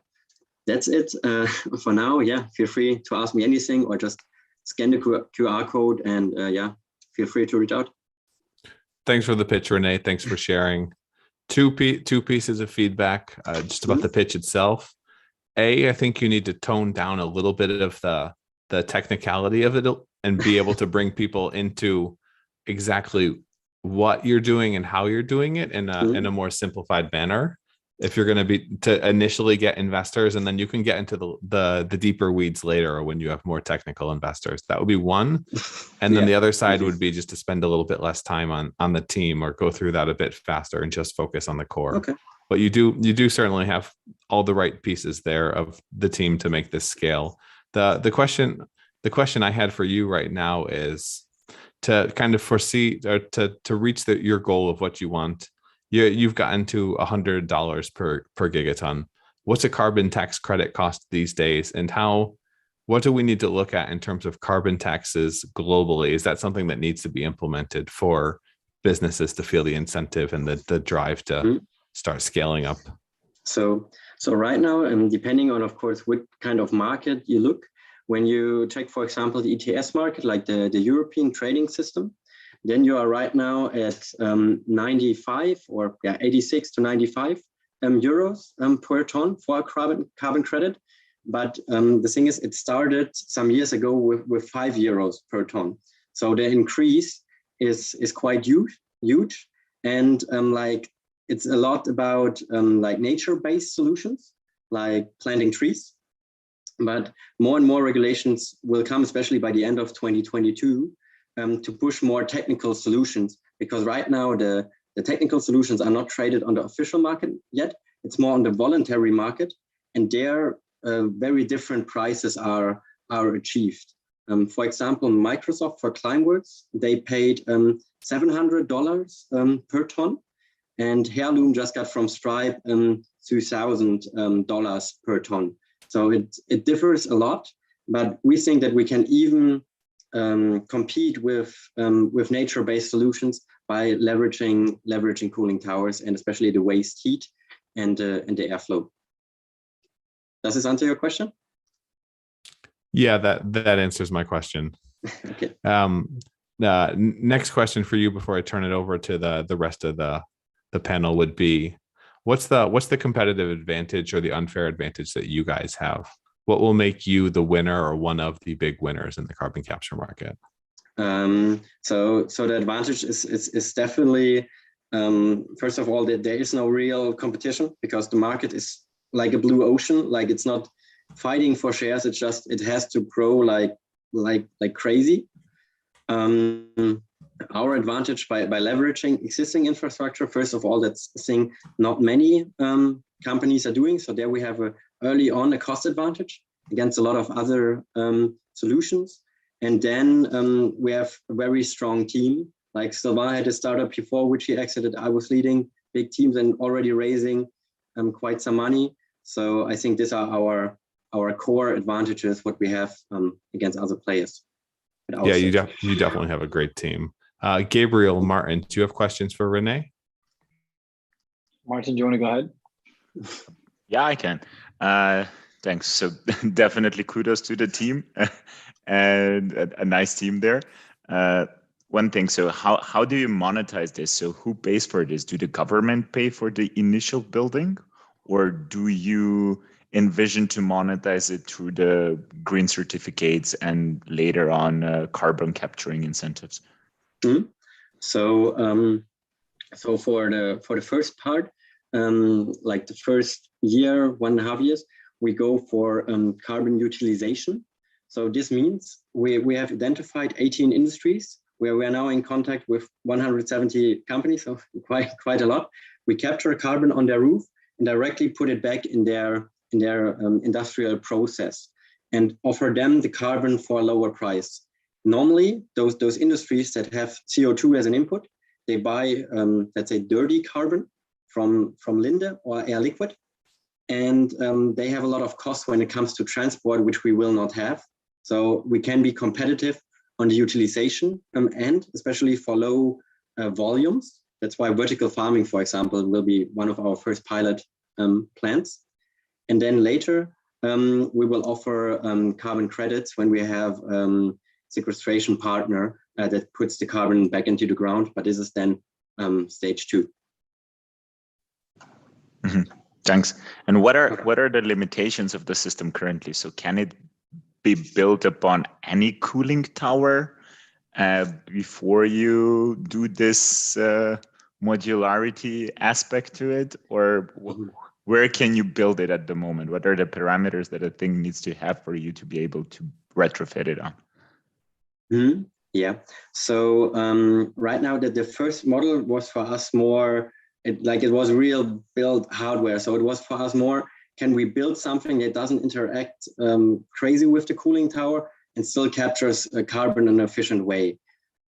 that's it for now. Yeah, feel free to ask me anything or just scan the QR code and yeah, feel free to reach out. Thanks for the pitch, René. Thanks for sharing. Two pieces of feedback just about the pitch itself. I think you need to tone down a little bit of the technicality of it and be able to bring people into exactly what you're doing and how you're doing it in a more simplified manner. If you're going to initially get investors, and then you can get into the deeper weeds later when you have more technical investors. That would be one. And then the other side would be just to spend a little bit less time on the team or go through that a bit faster and just focus on the core. Okay. But you do certainly have all the right pieces there of the team to make this scale. The question I had for you right now is to kind of foresee or to reach your goal of what you want. You've gotten to $100 per gigaton. What's a carbon tax credit cost these days, and what do we need to look at in terms of carbon taxes globally? Is that something that needs to be implemented for businesses to feel the incentive and the drive to start scaling up? So right now, depending on, of course, what kind of market you look, when you check, for example, the ETS market, like the European trading system, then you are right now at 95 or 86 to 95 euros per ton for a carbon credit. But the thing is, it started some years ago with 5 euros per ton. So the increase is quite huge. And like it's a lot about like nature-based solutions, like planting trees. But more and more regulations will come, especially by the end of 2022, to push more technical solutions, because right now the technical solutions are not traded on the official market yet. It's more on the voluntary market, and there very different prices are achieved. For example, Microsoft for Climeworks, they paid $700 per ton, and Heirloom just got from Stripe $2,000 per ton. So it differs a lot, but we think that we can even compete with nature-based solutions by leveraging cooling towers, and especially the waste heat and the airflow. Does this answer your question? Yeah, that answers my question. Okay. Next question for you before I turn it over to the rest of the panel would be, what's the competitive advantage or the unfair advantage that you guys have? What will make you the winner or one of the big winners in the carbon capture market? So the advantage is definitely, first of all, that there is no real competition, because the market is like a blue ocean. Like, it's not fighting for shares. It's just, it has to grow like crazy. Our advantage by leveraging existing infrastructure, first of all, that's a thing not many companies are doing. So there we have early on a cost advantage against a lot of other solutions. And then we have a very strong team. Like, Sylvain had a startup before, which he exited. I was leading big teams and already raising quite some money. So I think these are our core advantages, what we have against other players. Yeah, you definitely have a great team. Gabriel, Martin, do you have questions for Renee? Martin, do you want to go ahead? Yeah, I can. Thanks. So definitely kudos to the team and a nice team there. One thing, so how do you monetize this? So who pays for this? Do the government pay for the initial building, or do you envision to monetize it through the green certificates and later on carbon capturing incentives? Mm-hmm. So for the first part, like the first year, 1.5 years, we go for carbon utilization. So this means we have identified 18 industries where we are now in contact with 170 companies, so quite a lot. We capture carbon on their roof and directly put it back in their industrial process and offer them the carbon for a lower price. Normally, those industries that have CO2 as an input, they buy, let's say, dirty carbon from Linde or Air Liquide, and they have a lot of costs when it comes to transport, which we will not have. So we can be competitive on the utilization and especially for low volumes. That's why vertical farming, for example, will be one of our first pilot plants. And then later, we will offer carbon credits when we have sequestration partner that puts the carbon back into the ground. But this is then stage 2. Mm-hmm. Thanks. And what are the limitations of the system currently? So can it be built upon any cooling tower before you do this modularity aspect to it, or where can you build it at the moment? What are the parameters that a thing needs to have for you to be able to retrofit it on? Mm-hmm. Yeah. So right now, the first model was for us more, it was real build hardware. So it was for us more, can we build something that doesn't interact crazy with the cooling tower and still captures carbon in an efficient way?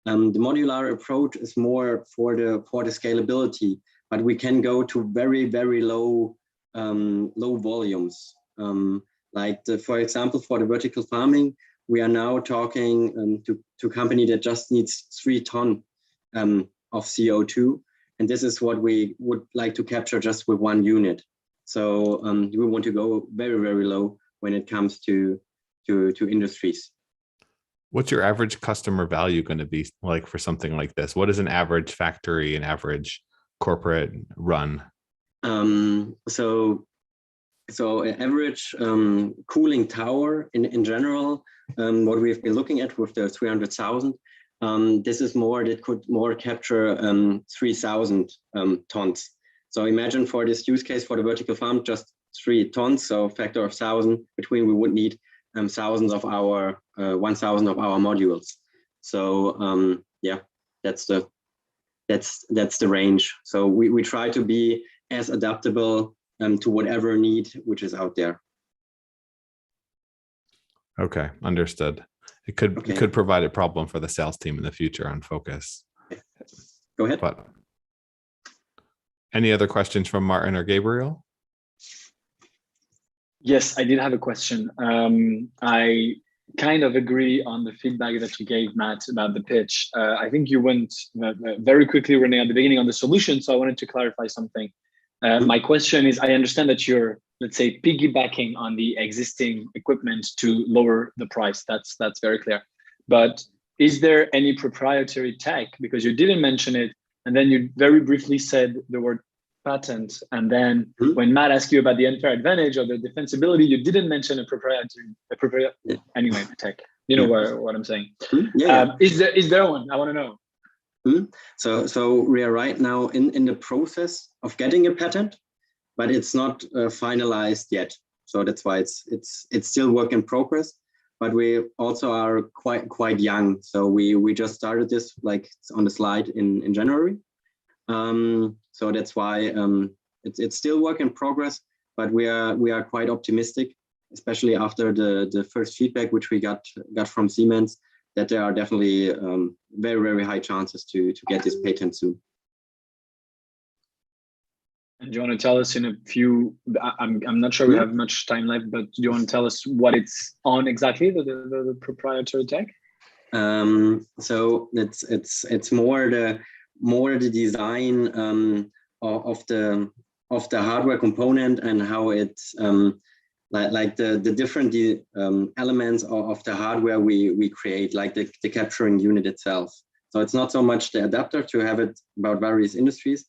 The modular approach is more for the scalability, but we can go to very, very low volumes. For example, for the vertical farming, we are now talking to a company that just needs 3 tons of CO2. And this is what we would like to capture just with 1 unit. So we want to go very, very low when it comes to industries. What's your average customer value going to be like for something like this? What is an average factory, an average corporate run? So an average cooling tower in general, what we've been looking at with the 300,000, this is more, that could more capture 3,000 tons. So imagine for this use case for the vertical farm, just 3 tons, so factor of 1,000 between, we would need 1,000 of our 1,000 of our modules. So yeah, that's the range. So we try to be as adaptable to whatever need which is out there. Okay, understood. It could provide a problem for the sales team in the future on focus. Go ahead. But any other questions from Martin or Gabriel? Yes, I did have a question. I kind of agree on the feedback that you gave, Matt, about the pitch. I think you went very quickly, Renee, at the beginning on the solution. So I wanted to clarify something. My question is, I understand that you're, let's say, piggybacking on the existing equipment to lower the price. That's very clear. But is there any proprietary tech? Because you didn't mention it, and then you very briefly said the word patent. And then when Matt asked you about the unfair advantage or the defensibility, you didn't mention a proprietary anyway, tech. You know what I'm saying? Is there one? I want to know. So we are right now in the process of getting a patent, but it's not finalized yet. So that's why it's still work in progress. But we also are quite young. So we just started this, like on the slide, in January. So that's why it's still work in progress. But we are quite optimistic, especially after the first feedback which we got from Siemens, that there are definitely very, very high chances to get this patent soon. And do you want to tell us in a few, I'm not sure we have much time left, but do you want to tell us what it's on exactly, the proprietary tech? So it's more the design of the hardware component and how it's like the different elements of the hardware we create, like the capturing unit itself. So it's not so much the adapter to have it about various industries,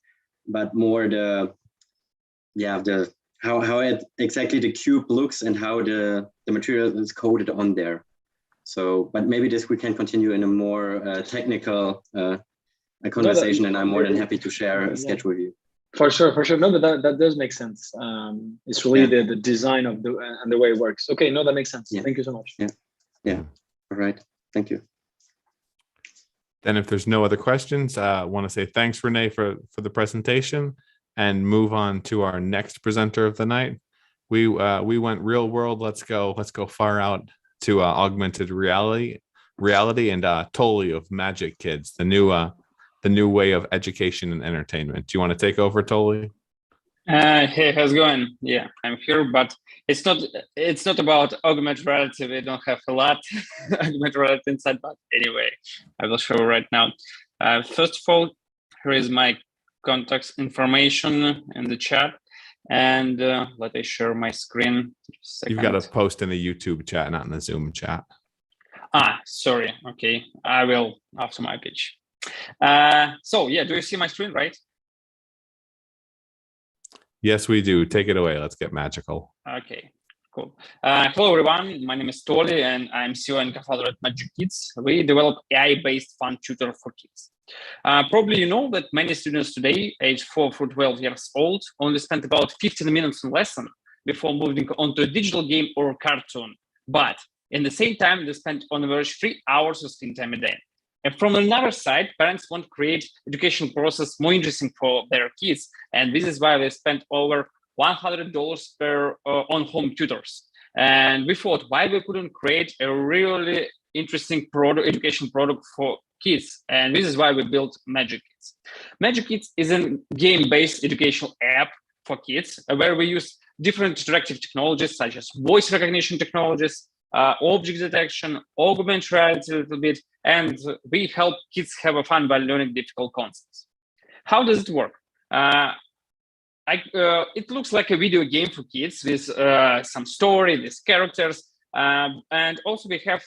but more how it exactly the cube looks and how the material is coded on there. So, but maybe this we can continue in a more technical conversation, and I'm more than happy to share a sketch with you. For sure. No, but that does make sense. It's really the design of the way it works. Okay, no, that makes sense. Yeah. Thank you so much. Yeah. All right. Thank you. Then if there's no other questions, I want to say thanks, Renee, for the presentation, and move on to our next presenter of the night. We went real world. Let's go far out to augmented reality and Tolly of Magic Kids, the new way of education and entertainment. Do you want to take over, Tolly? Hey, how's it going? Yeah, I'm here, but it's not about augmented reality. We don't have a lot augmented reality inside, but anyway, I will show right now. First of all, here is my contact information in the chat, and let me share my screen. You've got to post in the YouTube chat, not in the Zoom chat. Sorry. Okay, I will after my pitch. So yeah, do you see my screen, right? Yes, we do. Take it away. Let's get magical. Okay, cool. Hello, everyone. My name is Tolly, and I'm CEO and co-founder at Magic Kids. We develop AI-based fun tutor for kids. Probably you know that many students today, age 4 through 12 years old, only spend about 15 minutes in lesson before moving on to a digital game or cartoon. But in the same time, they spend on average 3 hours of screen time a day. And from another side, parents want to create education process more interesting for their kids. And this is why they spend over $100 per on-home tutors. And we thought, why we couldn't create a really interesting education product for kids? And this is why we built Magic Kids. Magic Kids is a game-based educational app for kids where we use different interactive technologies such as voice recognition technologies, object detection, augmented reality a little bit, and we help kids have a fun while learning difficult concepts. How does it work? It looks like a video game for kids with some story, these characters, and also we have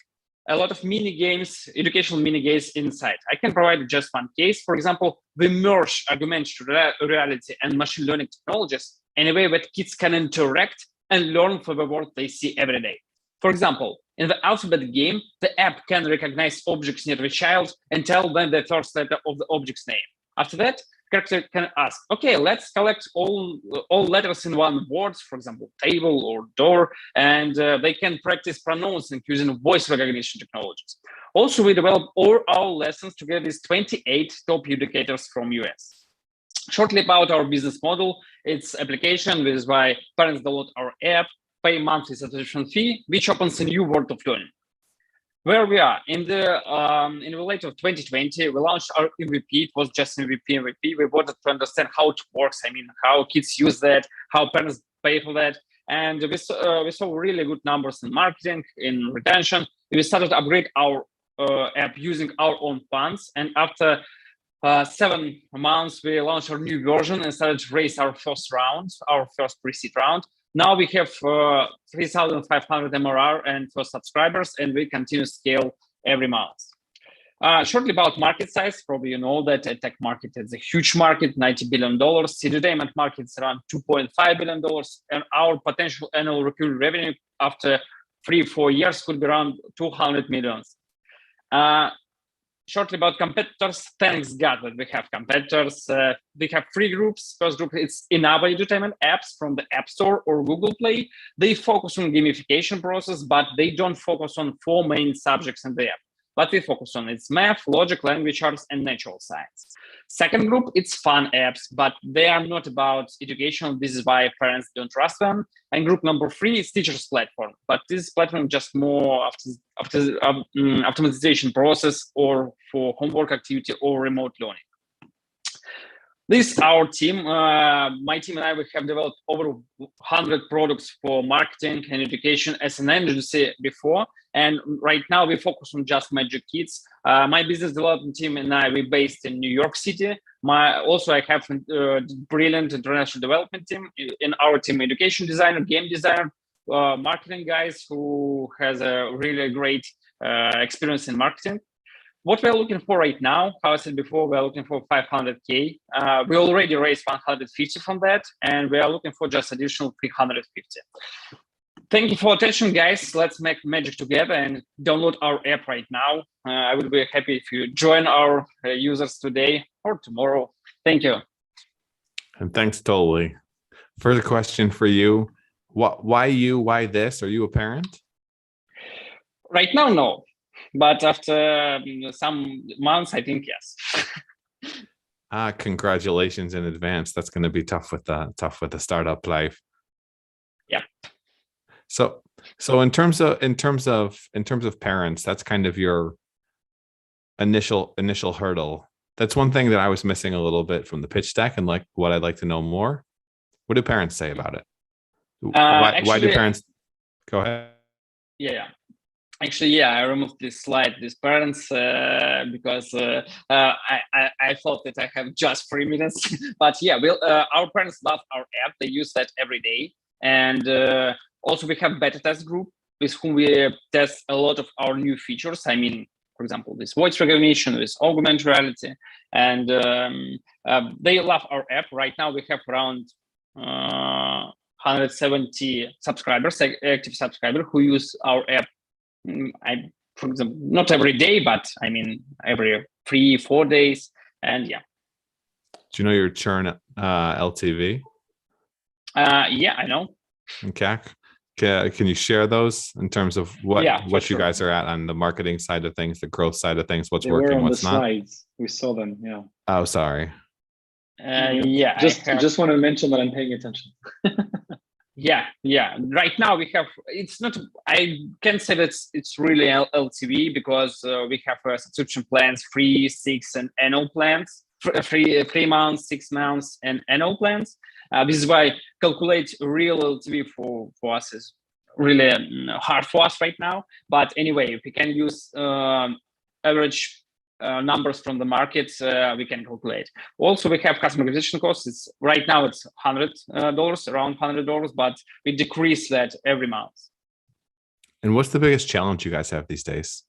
a lot of mini games, educational mini games inside. I can provide just one case. For example, we merge augmented reality and machine learning technologies in a way that kids can interact and learn from the world they see every day. For example, in the alphabet game, the app can recognize objects near the child and tell them the first letter of the object's name. After that, character can ask, okay, let's collect all letters in one word, for example, table or door, and they can practice pronouncing using voice recognition technologies. Also, we develop all our lessons together with 28 top educators from US. Shortly about our business model, it's application. This is why parents download our app, pay monthly subscription fee, which opens a new world of learning. Where we are in the late of 2020, we launched our MVP. It was just MVP. We wanted to understand how it works. I mean, how kids use that, how parents pay for that, and we saw really good numbers in marketing, in retention. We started to upgrade our app using our own funds, and after 7 months, we launched our new version and started to raise our first round, our first pre-seed round. Now we have 3,500 MRR and first subscribers, and we continue to scale every month. Shortly about market size, probably you know that a tech market is a huge market, $90 billion. Entertainment market is around $2.5 billion, and our potential annual recurring revenue after 3-4 years could be around 200 million. Shortly about competitors, thanks God that we have competitors. We have 3 groups. First group, it's in-app entertainment apps from the App Store or Google Play. They focus on gamification process, but they don't focus on 4 main subjects in the app. But we focus on its math, logic, language arts, and natural science. Second group, it's fun apps, but they are not about education. This is why parents don't trust them. And group number 3 is teachers platform, but this platform just more after optimization process or for homework activity or remote learning. This is our team. My team and I, we have developed over 100 products for marketing and education as an agency before. And right now we focus on just Magic Kids. My business development team and I, we're based in New York City. Also, I have a brilliant international development team. In our team, education designer, game designer, marketing guys who has a really great experience in marketing. What we're looking for right now, how I said before, we're looking for 500K. We already raised 150 from that, and we are looking for just additional 350. Thank you for attention, guys. Let's make magic together and download our app right now. I would be happy if you join our users today or tomorrow. Thank you. And thanks, totally. First question for you. Why you? Why this? Are you a parent? Right now, no. But after some months, I think yes. Congratulations in advance. That's going to be tough with the startup life. Yeah. So in terms of parents, that's kind of your initial hurdle. That's one thing that I was missing a little bit from the pitch deck, and like what I'd like to know more. What do parents say about it? Why do parents? Go ahead. Yeah. Actually, yeah, I removed this slide, these parents, because I thought that I have just 3 minutes. But yeah, our parents love our app. They use that every day. And also we have beta test group with whom we test a lot of our new features. I mean, for example, this voice recognition, with augmented reality. And they love our app. Right now we have around 170 subscribers, active subscribers who use our app. For example, not every day, but I mean every 3-4 days, and yeah. Do you know your churn LTV? Yeah, I know. Okay. Can you share those in terms of what you guys are at on the marketing side of things, the growth side of things, what's working, what's not? Slides. We saw them. Yeah. Oh, sorry. Yeah. Just want to mention that I'm paying attention. Yeah. Right now we have, it's not, I can't say that it's really LTV because we have subscription plans, 3, 6, and annual plans, 3 months, 6 months, and annual plans. This is why calculate real LTV for us is really hard for us right now. But anyway, we can use average numbers from the market, we can calculate. Also, we have customer acquisition costs. Right now it's $100, around $100, but we decrease that every month. And what's the biggest challenge you guys have these days?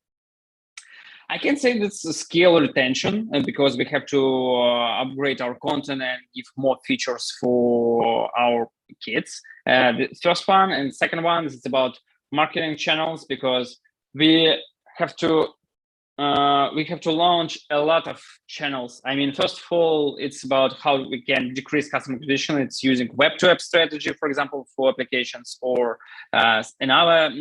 I can say that's scale retention, because we have to upgrade our content and give more features for our kids. The first one and second one is about marketing channels, because we have to launch a lot of channels. I mean, first of all, it's about how we can decrease customer acquisition. It's using web to app strategy, for example, for applications, or another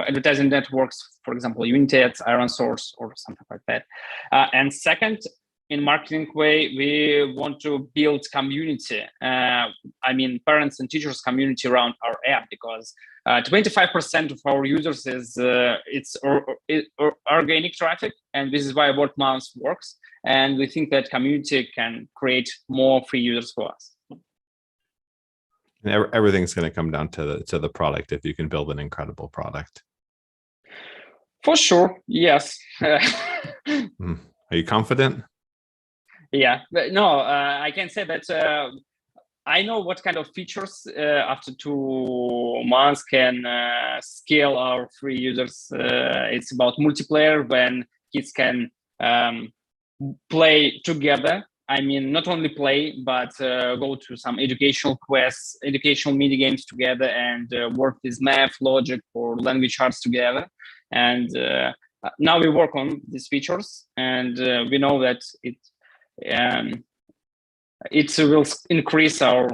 advertising networks, for example, Unity Ads, Iron Source, or something like that. And second, in marketing way, we want to build community. I mean, parents and teachers community around our app, because 25% of our users is organic traffic, and this is why word of mouth works. And we think that community can create more free users for us. And everything's going to come down to the product if you can build an incredible product. For sure, yes. Are you confident? Yeah, but no, I can say that I know what kind of features after 2 months can scale our free users. It's about multiplayer when kids can play together. I mean, not only play, but go to some educational quests, educational mini games together, and work with math, logic, or language arts together. And now we work on these features, and we know that it will increase our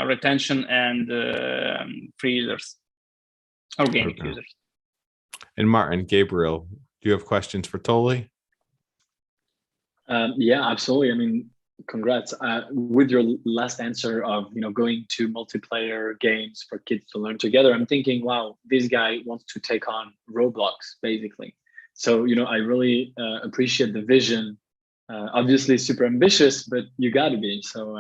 retention and free users, organic users. And Martin, Gabriel, do you have questions for Toli? Yeah, absolutely. I mean, congrats with your last answer of going to multiplayer games for kids to learn together. I'm thinking, wow, this guy wants to take on Roblox basically. So I really appreciate the vision. Obviously super ambitious, but you got to be. So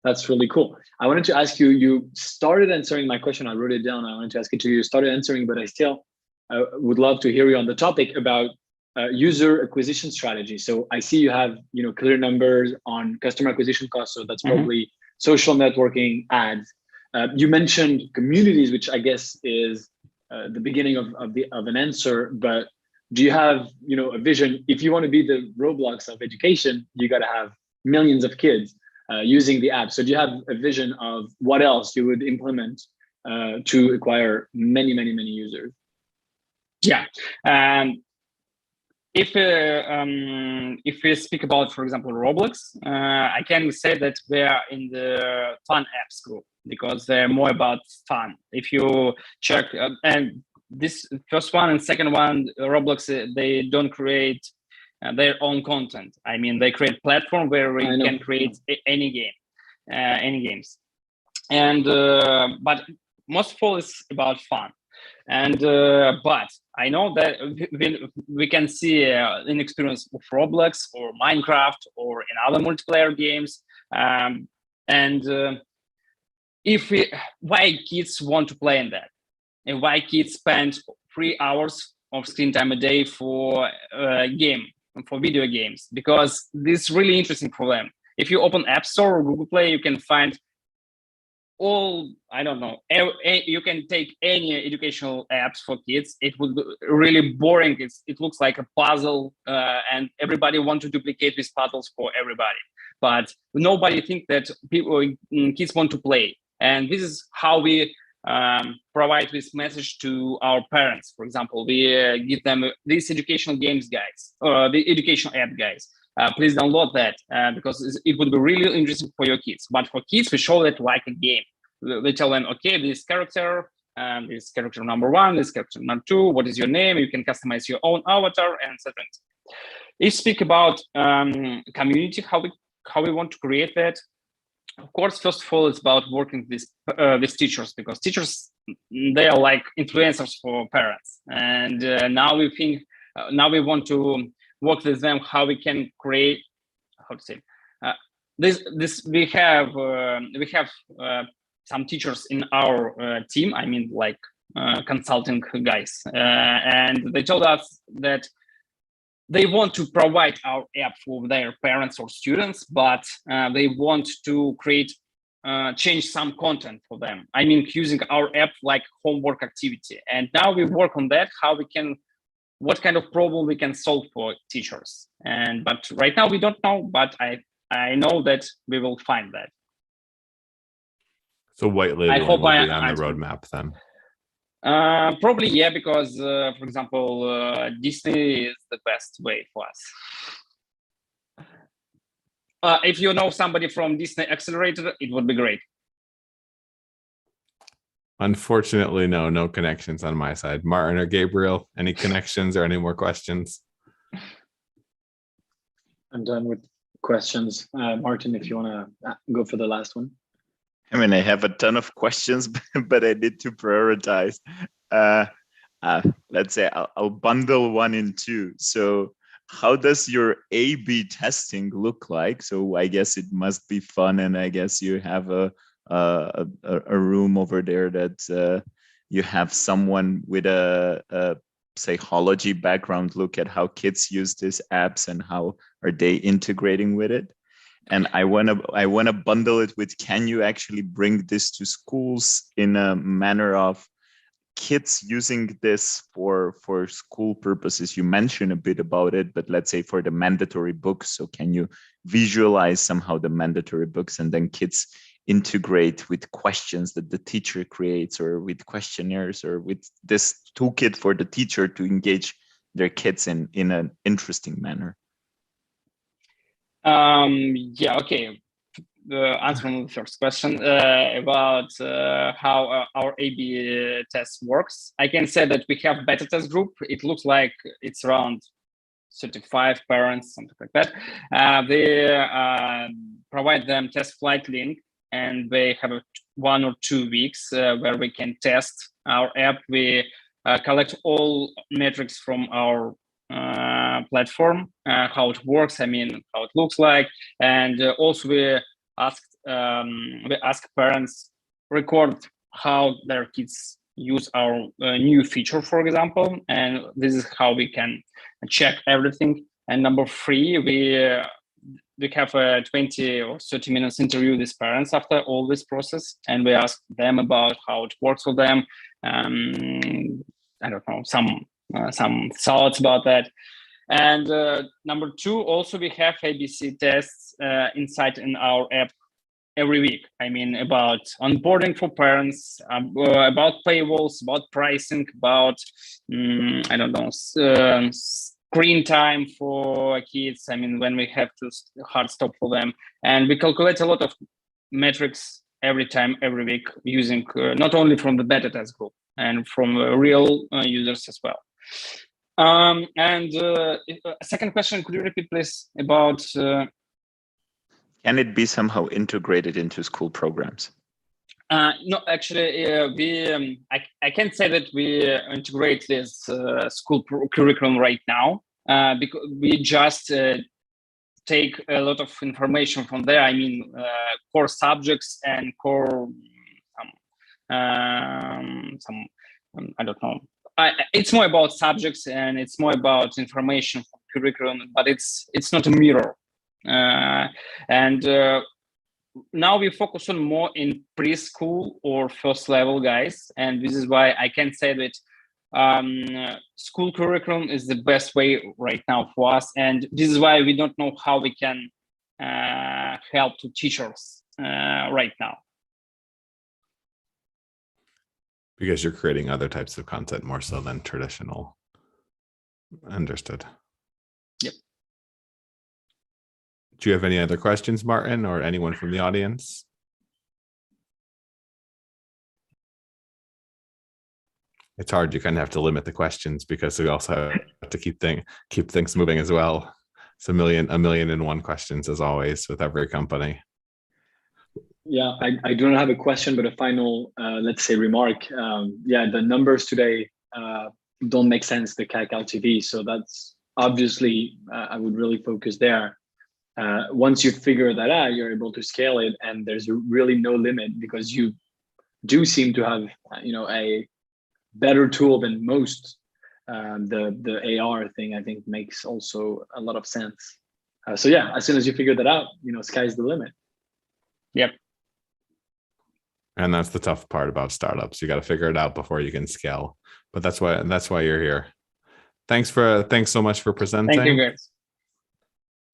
that's really cool. I wanted to ask you. You started answering my question. I wrote it down. I wanted to ask it to you. You started answering, but I still would love to hear you on the topic about user acquisition strategy. So I see you have clear numbers on customer acquisition costs. So that's probably social networking, ads. You mentioned communities, which I guess is the beginning of an answer. But do you have a vision? If you want to be the Roblox of education, you got to have millions of kids using the app. So do you have a vision of what else you would implement to acquire many users? Yeah. If we speak about, for example, Roblox, I can say that we are in the fun apps group because they're more about fun. If you check, and this first one and second one, Roblox, they don't create their own content. I mean, they create platform where we can create any games. And but most of all, it's about fun. And but I know that we can see an experience of Roblox or Minecraft or in other multiplayer games, and why kids want to play in that, and why kids spend 3 hours of screen time a day for video games, because this is really interesting for them. If you open App Store or Google Play, you can find you can take any educational apps for kids. It would be really boring. It looks like a puzzle, and everybody wants to duplicate these puzzles for everybody. But nobody thinks that kids want to play. And this is how we provide this message to our parents. For example, we give them these educational games guys, or the educational app guys. Please download that because it would be really interesting for your kids. But for kids, we show that like a game. We tell them, okay, this character number 1, this character number 2, what is your name? You can customize your own avatar, and etc. If speak about community, how we want to create that. Of course, first of all, it's about working with teachers, because teachers, they are like influencers for parents. And now we want to work with them how we can create, we have some teachers in our team. I mean, like consulting guys, and they told us that they want to provide our app for their parents or students, but they want to change some content for them. I mean, using our app like homework activity. And now we work on that, what kind of problem we can solve for teachers. But right now we don't know, but I know that we will find that. So white labeling will be on the roadmap then? Probably, yeah, because, for example, Disney is the best way for us. If you know somebody from Disney Accelerator, it would be great. Unfortunately, no connections on my side. Martin or Gabriel, any connections or any more questions? I'm done with questions. Martin, if you want to go for the last one. I mean, I have a ton of questions, but I need to prioritize. Let's say I'll bundle one in two. So how does your A/B testing look like? So I guess it must be fun, and I guess you have a room over there that you have someone with a psychology background look at how kids use these apps and how are they integrating with it. And I wanna bundle it with, can you actually bring this to schools in a manner of kids using this for school purposes? You mentioned a bit about it, but let's say for the mandatory books. So can you visualize somehow the mandatory books, and then kids integrate with questions that the teacher creates, or with questionnaires, or with this toolkit for the teacher to engage their kids in an interesting manner? Yeah, okay. Answering the first question about how our A/B test works, I can say that we have beta test group. It looks like it's around 35 parents, something like that. They provide them test flight link, and they have 1 or 2 weeks where we can test our app. We collect all metrics from our platform, how it works, I mean, how it looks like. And also we ask parents record how their kids use our new feature, for example, and this is how we can check everything. And number 3, we have a 20 or 30 minutes interview with these parents after all this process, and we ask them about how it works for them. I don't know, some thoughts about that. And number 2, also we have ABC tests inside in our app every week. I mean, about onboarding for parents, about paywalls, about pricing, about I don't know, screen time for kids. I mean, when we have to hard stop for them, and we calculate a lot of metrics every time, every week, using not only from the beta test group and from real users as well. And second question, could you repeat please about? Can it be somehow integrated into school programs? No, actually, I can't say that we integrate this school curriculum right now, because we just take a lot of information from there. I mean, core subjects and core some I don't know. It's more about subjects and it's more about information from curriculum, but it's not a mirror. And now we focus on more in preschool or first level guys, and this is why I can say that school curriculum is the best way right now for us, and this is why we don't know how we can help to teachers right now. Because you're creating other types of content more so than traditional. Understood. Yep. Do you have any other questions, Martin, or anyone from the audience? It's hard. You kind of have to limit the questions because we also have to keep things moving as well. It's a million and one questions as always with every company. Yeah, I do not have a question, but a final, let's say, remark. Yeah, the numbers today don't make sense, the CAC LTV. So that's obviously, I would really focus there. Once you figure that out, you're able to scale it, and there's really no limit because you do seem to have, a better tool than most. The AR thing, I think, makes also a lot of sense. So yeah, as soon as you figure that out, sky's the limit. Yep. And that's the tough part about startups. You got to figure it out before you can scale. But that's why you're here. Thanks so much for presenting. Thank you, guys.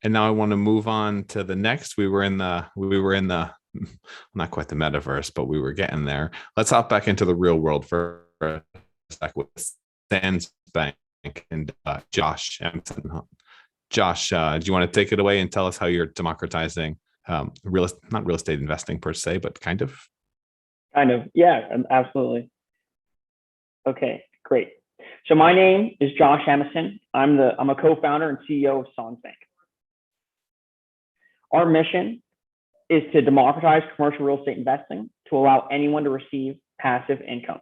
And now I want to move on to the next. We were in the not quite the metaverse, but we were getting there. Let's hop back into the real world for a sec with Sansbank and Josh Emerson. Josh, do you want to take it away and tell us how you're democratizing not real estate investing per se, but kind of? Kind of, yeah, absolutely. Okay, great. So my name is Josh Emerson. I'm a co-founder and CEO of Sansbank. Our mission is to democratize commercial real estate investing to allow anyone to receive passive income.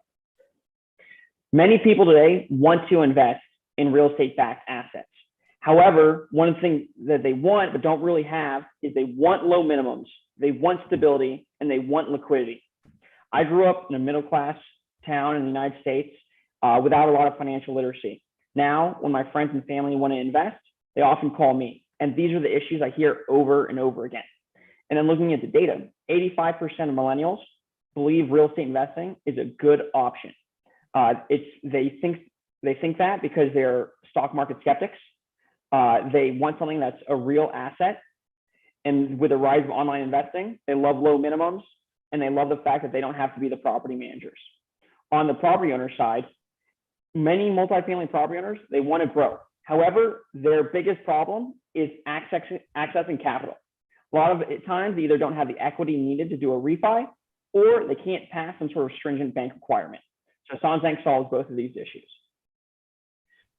Many people today want to invest in real estate-backed assets. However, one of the things that they want but don't really have is they want low minimums, they want stability, and they want liquidity. I grew up in a middle-class town in the United States without a lot of financial literacy. Now, when my friends and family want to invest, they often call me. And these are the issues I hear over and over again. And then looking at the data, 85% of millennials believe real estate investing is a good option. They think that because they're stock market skeptics. They want something that's a real asset. And with the rise of online investing, they love low minimums, and they love the fact that they don't have to be the property managers. On the property owner side, many multifamily property owners, they want to grow. However, their biggest problem is accessing capital. A lot of times, they either don't have the equity needed to do a refi, or they can't pass some sort of stringent bank requirement. So Sansbank solves both of these issues.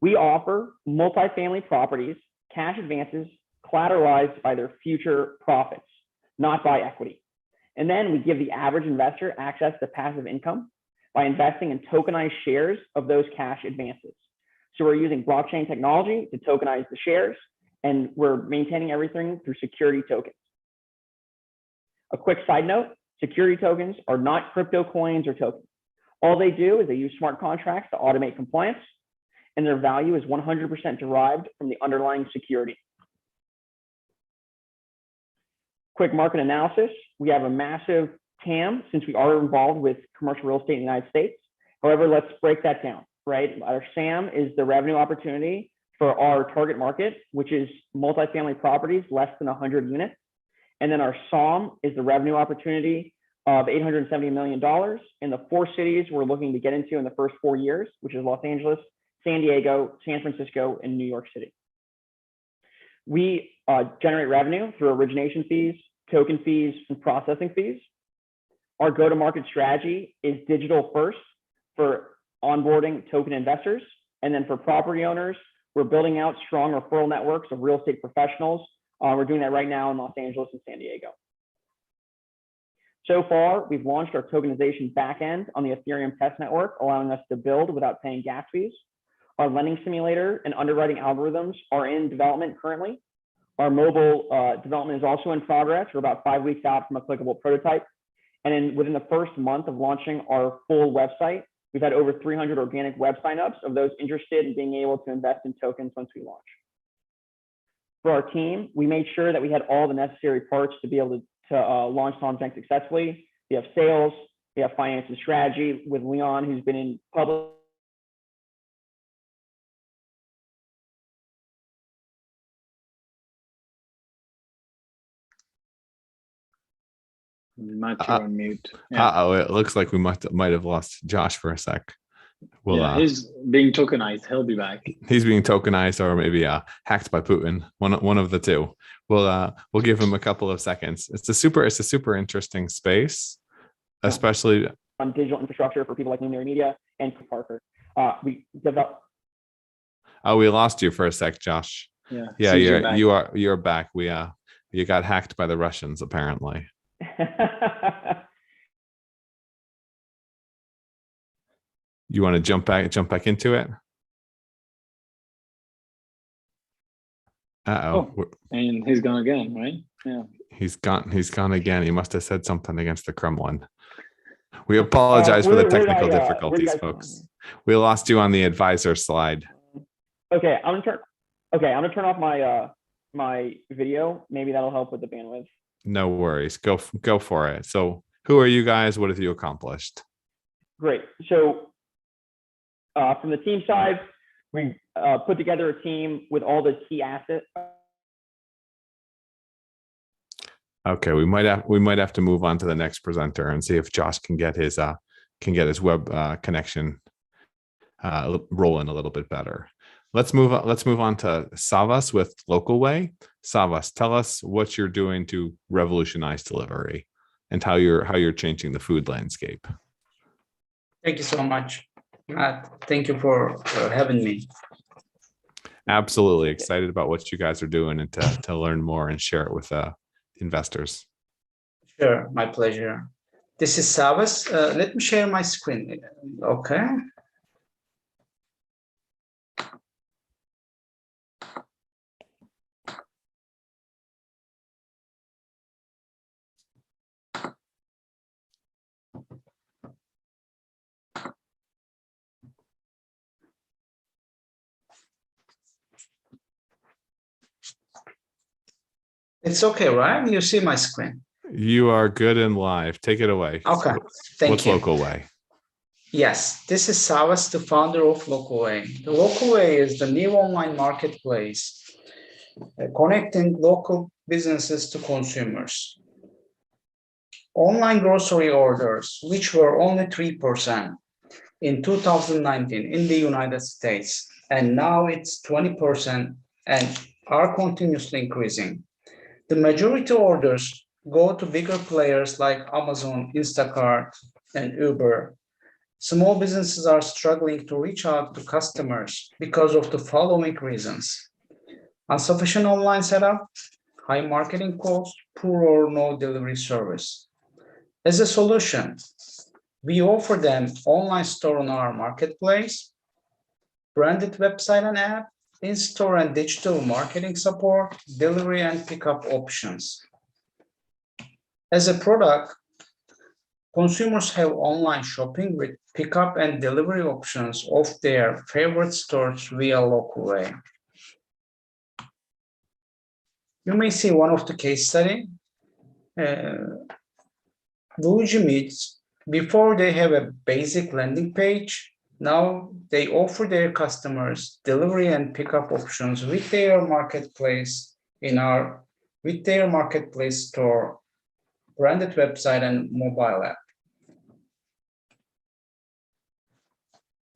We offer multifamily properties, cash advances, collateralized by their future profits, not by equity. And then we give the average investor access to passive income by investing in tokenized shares of those cash advances. So we're using blockchain technology to tokenize the shares, and we're maintaining everything through security tokens. A quick side note, security tokens are not crypto coins or tokens. All they do is they use smart contracts to automate compliance, and their value is 100% derived from the underlying security. Quick market analysis. We have a massive TAM since we are involved with commercial real estate in the United States. However, let's break that down, right? Our SAM is the revenue opportunity for our target market, which is multifamily properties less than 100 units. And then our SOM is the revenue opportunity of $870 million in the 4 cities we're looking to get into in the first 4 years, which is Los Angeles, San Diego, San Francisco, and New York City. We generate revenue through origination fees, token fees, and processing fees. Our go-to-market strategy is digital first for onboarding token investors. And then for property owners, we're building out strong referral networks of real estate professionals. We're doing that right now in Los Angeles and San Diego. So far, we've launched our tokenization backend on the Ethereum test network, allowing us to build without paying gas fees. Our lending simulator and underwriting algorithms are in development currently. Our mobile development is also in progress. We're about 5 weeks out from a clickable prototype. And then within the first month of launching our full website, we've had over 300 organic web signups of those interested in being able to invest in tokens once we launch. For our team, we made sure that we had all the necessary parts to be able to launch Sansbank successfully. We have sales, we have finance and strategy with Leon, who's been in public. Matt, you're on mute. Uh-oh, it looks like we might have lost Josh for a sec. Well, he's being tokenized. He'll be back. He's being tokenized, or maybe hacked by Putin. One of the two. We'll give him a couple of seconds. It's a super interesting space, especially on digital infrastructure for people like Luminary Media and Parker. We develop. Oh, we lost you for a sec, Josh. Yeah, you're back. You got hacked by the Russians apparently. You want to jump back into it? Uh-oh. And he's gone again, right? Yeah. He's gone again. He must have said something against the Kremlin. We apologize for the technical difficulties, folks. We lost you on the advisor slide. Okay, I'm gonna turn off my my video. Maybe that'll help with the bandwidth. No worries. Go for it. So who are you guys? What have you accomplished? Great. So from the team side, we put together a team with all the key assets. Okay, we might have to move on to the next presenter and see if Josh can get his web connection rolling a little bit better. Let's move on to Savas with Localway. Savas, tell us what you're doing to revolutionize delivery and how you're changing the food landscape. Thank you so much, Matt. Thank you for having me. Absolutely excited about what you guys are doing and to learn more and share it with investors. Sure, my pleasure. This is Savas. Let me share my screen. Okay. It's okay, right? You see my screen. You are good and live. Take it away. Okay, thank What's you. Localway? Yes, this is Savas, the founder of Localway. The Localway is the new online marketplace connecting local businesses to consumers. Online grocery orders, which were only 3% in 2019 in the United States, and now it's 20% and are continuously increasing. The majority orders go to bigger players like Amazon, Instacart, and Uber. Small businesses are struggling to reach out to customers because of the following reasons: insufficient online setup, high marketing costs, poor or no delivery service. As a solution, we offer them online store on our marketplace, branded website and app, in-store and digital marketing support, delivery and pickup options. As a product, consumers have online shopping with pickup and delivery options of their favorite stores via Localway. You may see one of the case study. Luigi Meats, before they have a basic landing page, now they offer their customers delivery and pickup options with their marketplace store, branded website and mobile app.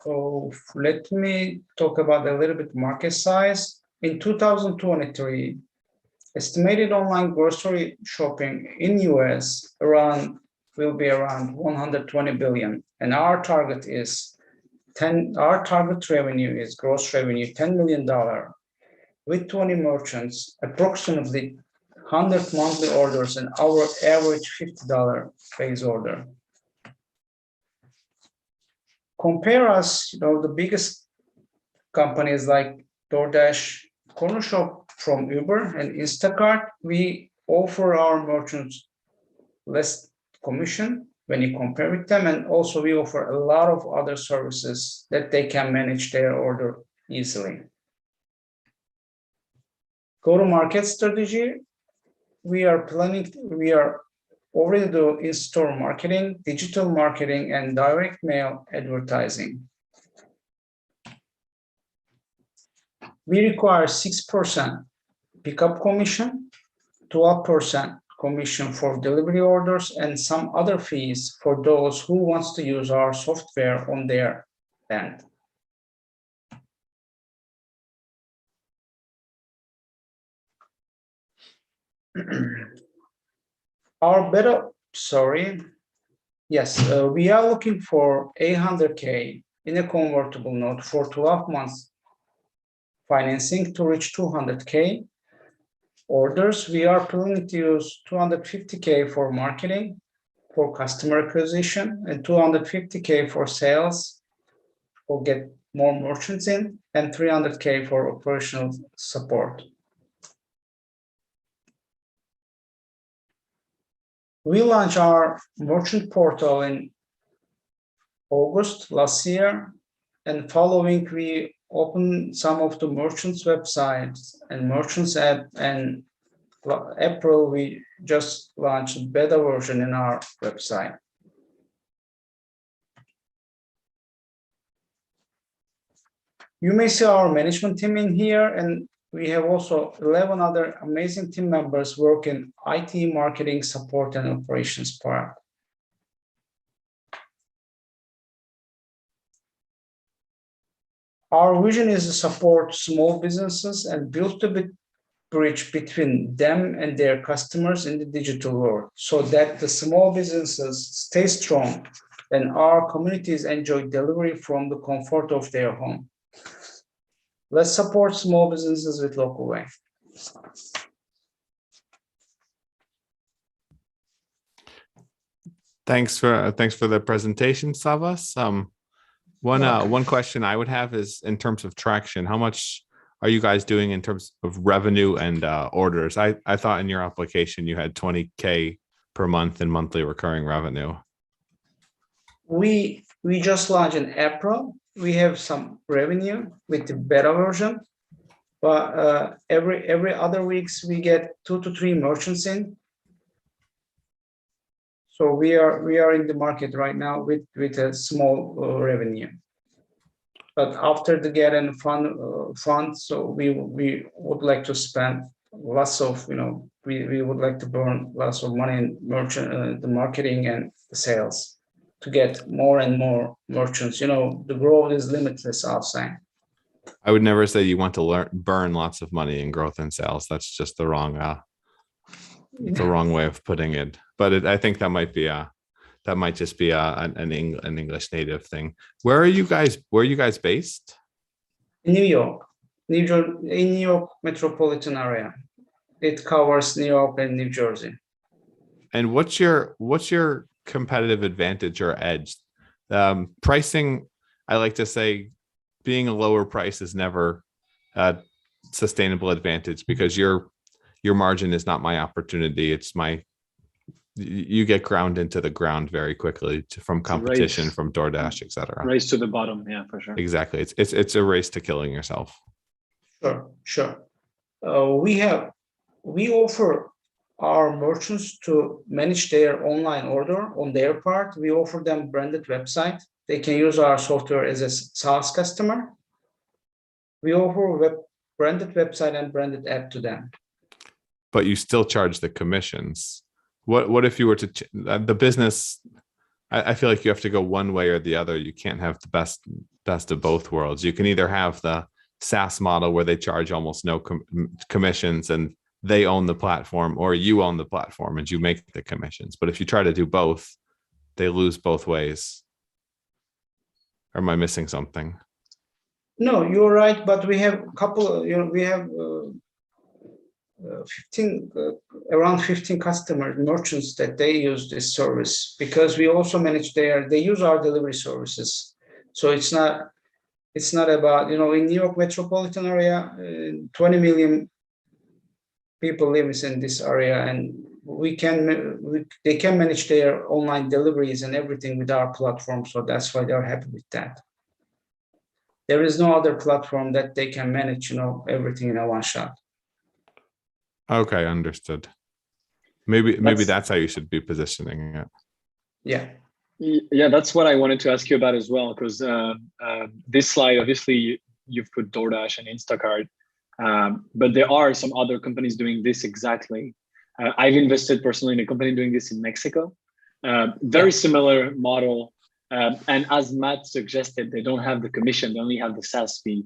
So let me talk about a little bit market size. In 2023, estimated online grocery shopping in US will be around 120 billion, and our target revenue is gross revenue $10 million with 20 merchants, approximately 100 monthly orders, and our average $50 base order. Compare us, the biggest companies like DoorDash, Corner Shop from Uber, and Instacart. We offer our merchants less commission when you compare with them, and also we offer a lot of other services that they can manage their order easily. Go-to-market strategy. We are already do in-store marketing, digital marketing, and direct mail advertising. We require 6% pickup commission, 12% commission for delivery orders, and some other fees for those who wants to use our software on their end. We are looking for 800K in a convertible note for 12 months financing to reach 200K. Orders, we are planning to use 250K for marketing, for customer acquisition, and 250K for sales, or get more merchants in, and 300K for operational support. We launched our merchant portal in August last year, and following we opened some of the merchants' websites and merchants app, and April we just launched a beta version in our website. You may see our management team in here, and we have also 11 other amazing team members working IT, marketing, support, and operations part. Our vision is to support small businesses and build the bridge between them and their customers in the digital world, so that the small businesses stay strong and our communities enjoy delivery from the comfort of their home. Let's support small businesses with Localway. Thanks for the presentation, Savas. One question I would have is in terms of traction, how much are you guys doing in terms of revenue and orders? I thought in your application you had 20K per month in monthly recurring revenue. We just launched in April. We have some revenue with the beta version, but every other weeks we get 2 to 3 merchants in. So we are in the market right now with a small revenue. But after the get and fund, so we would like to spend lots of, we would like to burn lots of money in the marketing and the sales to get more and more merchants. The growth is limitless outside. I would never say you want to burn lots of money in growth and sales. That's just the wrong way of putting it. But I think that might just be an English native thing. Where are you guys based? In New York, in New York metropolitan area. It covers New York and New Jersey. And what's your competitive advantage or edge? Pricing, I like to say, being a lower price is never a sustainable advantage, because your margin is not my opportunity. You get ground into the ground very quickly from competition, from DoorDash, etc. Race to the bottom, yeah, for sure. Exactly, it's a race to killing yourself. Sure. We offer our merchants to manage their online order on their part. We offer them branded website. They can use our software as a SaaS customer. We offer branded website and branded app to them. But you still charge the commissions. What if you were to the business? I feel like you have to go one way or the other. You can't have the best of both worlds. You can either have the SaaS model where they charge almost no commissions and they own the platform, or you own the platform and you make the commissions. But if you try to do both, they lose both ways. Or am I missing something? No, you're right. But we have a couple. We have around 15 customer merchants that they use this service, because we also manage they use our delivery services. So it's not about, in New York metropolitan area, 20 million people live in this area, and they can manage their online deliveries and everything with our platform. So that's why they're happy with that. There is no other platform that they can manage, everything in a one shot. Okay, understood. Maybe that's how you should be positioning it. Yeah, that's what I wanted to ask you about as well, because this slide, obviously you've put DoorDash and Instacart, but there are some other companies doing this exactly. I've invested personally in a company doing this in Mexico. Very similar model. And as Matt suggested, they don't have the commission, they only have the SaaS fee.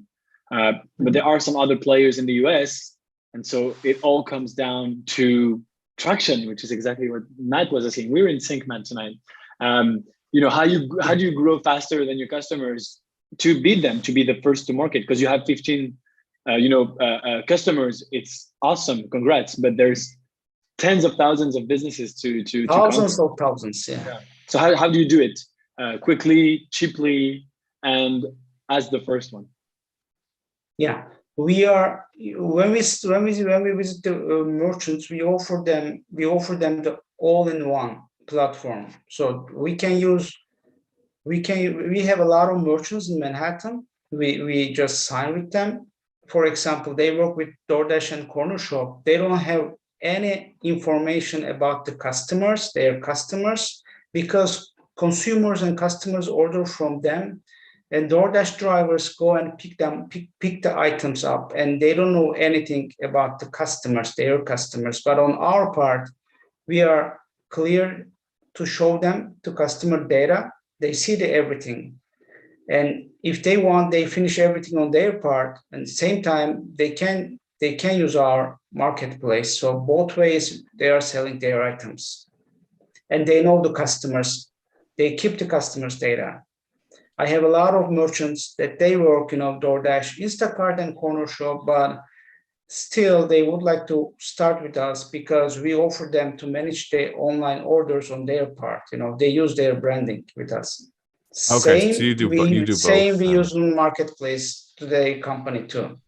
But there are some other players in the US. And so it all comes down to traction, which is exactly what Matt was asking. We were in sync, Matt, tonight. How do you grow faster than your customers to beat them, to be the first to market? Because you have 15 customers. It's awesome, congrats. But there's tens of thousands of businesses to thousands of thousands, yeah. So how do you do it quickly, cheaply, and as the first one? Yeah. We are when we visit the merchants, we offer them the all-in-one platform. So we have a lot of merchants in Manhattan. We just sign with them. For example, they work with DoorDash and Corner Shop. They don't have any information about their customers, because consumers and customers order from them. And DoorDash drivers go and pick the items up, and they don't know anything about their customers. But on our part, we are clear to show them the customer data. They see everything. And if they want, they finish everything on their part. And at the same time, they can use our marketplace. So both ways, they are selling their items. And they know the customers. They keep the customers' data. I have a lot of merchants that they work, DoorDash, Instacart, and Corner Shop, but still they would like to start with us because we offer them to manage their online orders on their part. They use their branding with us. Okay, so you do both. Same we use marketplace to the company too.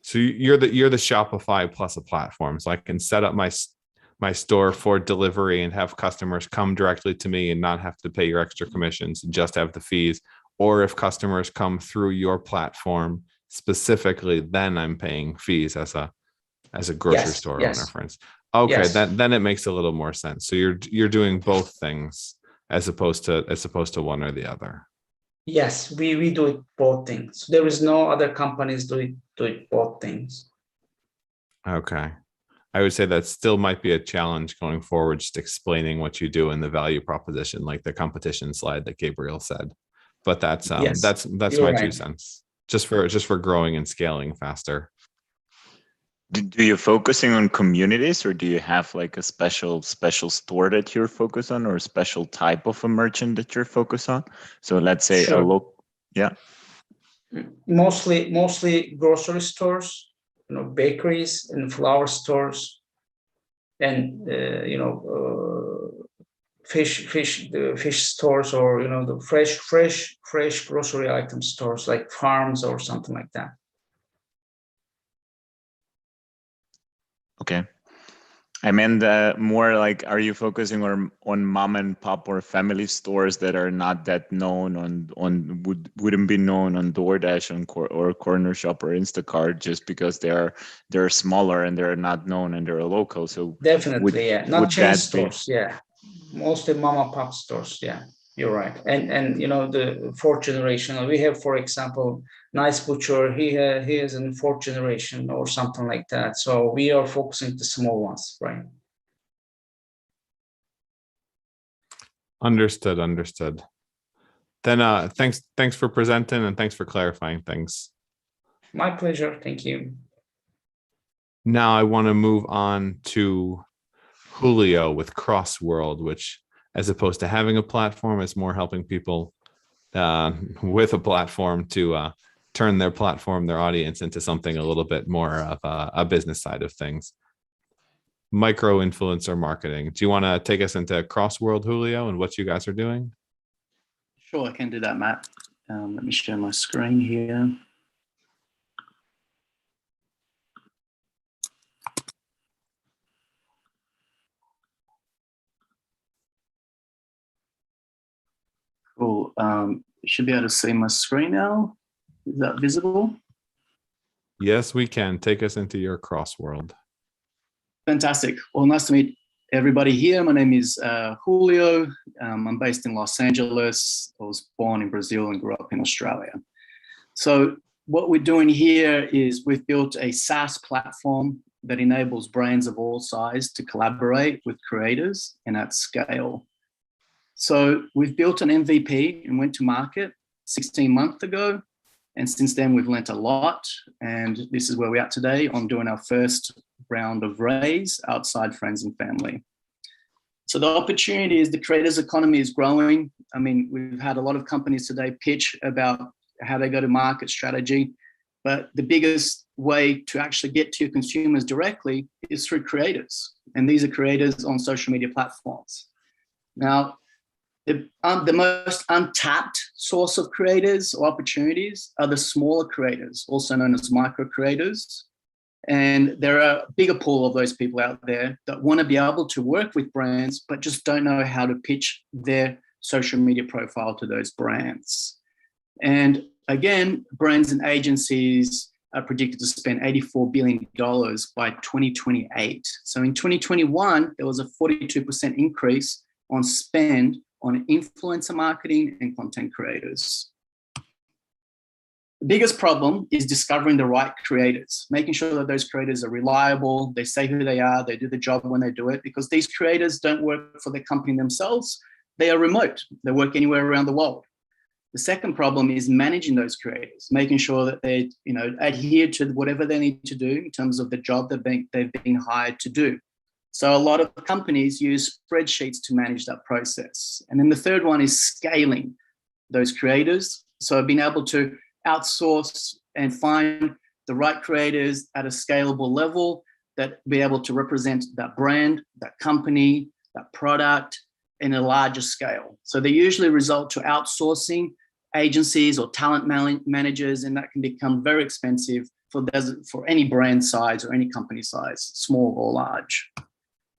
So you're the Shopify plus a platform. So I can set up my store for delivery and have customers come directly to me and not have to pay your extra commissions and just have the fees. Or if customers come through your platform, specifically, then I'm paying fees as a grocery Yes, store yes. owner, for instance. Okay, Yes. then it makes a little more sense. So you're doing both things as opposed to one or the other. Yes, we do it both things. There is no other companies do it both things. Okay. I would say that still might be a challenge going forward, just explaining what you do in the value proposition, like the competition slide that Gabriel said. But that's Yes, that's you're my right. 2 cents. Just for growing and scaling faster. Do you focusing on communities, or do you have like a special store that you're focused on, or a special type of a merchant that you're focused on? So let's say Sure. a local, yeah. Mostly grocery stores, bakeries and flower stores, and fish stores, or the fresh grocery item stores like farms or something like that. Okay. I meant more like, are you focusing on mom and pop or family stores that are not that known wouldn't be known on DoorDash or Corner Shop or Instacart, just because they're smaller and they're not known and they're local? So Definitely, yeah. Not chain that stores, yeah. Mostly mom and pop stores, yeah. You're right. And the fourth generation. We have, for example, Nice Butcher. He is in fourth generation or something like that. So we are focusing the small ones, right? Understood. Then thanks for presenting, and thanks for clarifying things. My pleasure. Thank you. Now I want to move on to Julio with Crossworld, which, as opposed to having a platform, is more helping people with a platform to turn their platform, their audience, into something a little bit more of a business side of things. Micro influencer marketing. Do you want to take us into Crossworld, Julio, and what you guys are doing? Sure, I can do that, Matt. Let me share my screen here. Cool. You should be able to see my screen now. Is that visible? Yes, we can. Take us into your Crossworld. Fantastic. Well, nice to meet everybody here. My name is Julio. I'm based in Los Angeles. I was born in Brazil and grew up in Australia. So what we're doing here is we've built a SaaS platform that enables brands of all sizes to collaborate with creators and at scale. So we've built an MVP and went to market 16 months ago. And since then, we've learnt a lot. And this is where we're at today on doing our first round of raise outside friends and family. So the opportunity is the creators economy is growing. I mean, we've had a lot of companies today pitch about how they go to market strategy, but the biggest way to actually get to your consumers directly is through creators. And these are creators on social media platforms. Now, the most untapped source of creators or opportunities are the smaller creators, also known as micro creators. And there are a bigger pool of those people out there that want to be able to work with brands, but just don't know how to pitch their social media profile to those brands. And again, brands and agencies are predicted to spend $84 billion by 2028. So in 2021, there was a 42% increase on spend on influencer marketing and content creators. The biggest problem is discovering the right creators, making sure that those creators are reliable, they say who they are, they do the job when they do it, because these creators don't work for the company themselves, they are remote, they work anywhere around the world. The second problem is managing those creators, making sure that they adhere to whatever they need to do in terms of the job that they've been hired to do. So a lot of companies use spreadsheets to manage that process. And then the third one is scaling those creators. So being able to outsource and find the right creators at a scalable level that be able to represent that brand, that company, that product in a larger scale. So they usually result to outsourcing agencies or talent managers, and that can become very expensive for any brand size or any company size, small or large.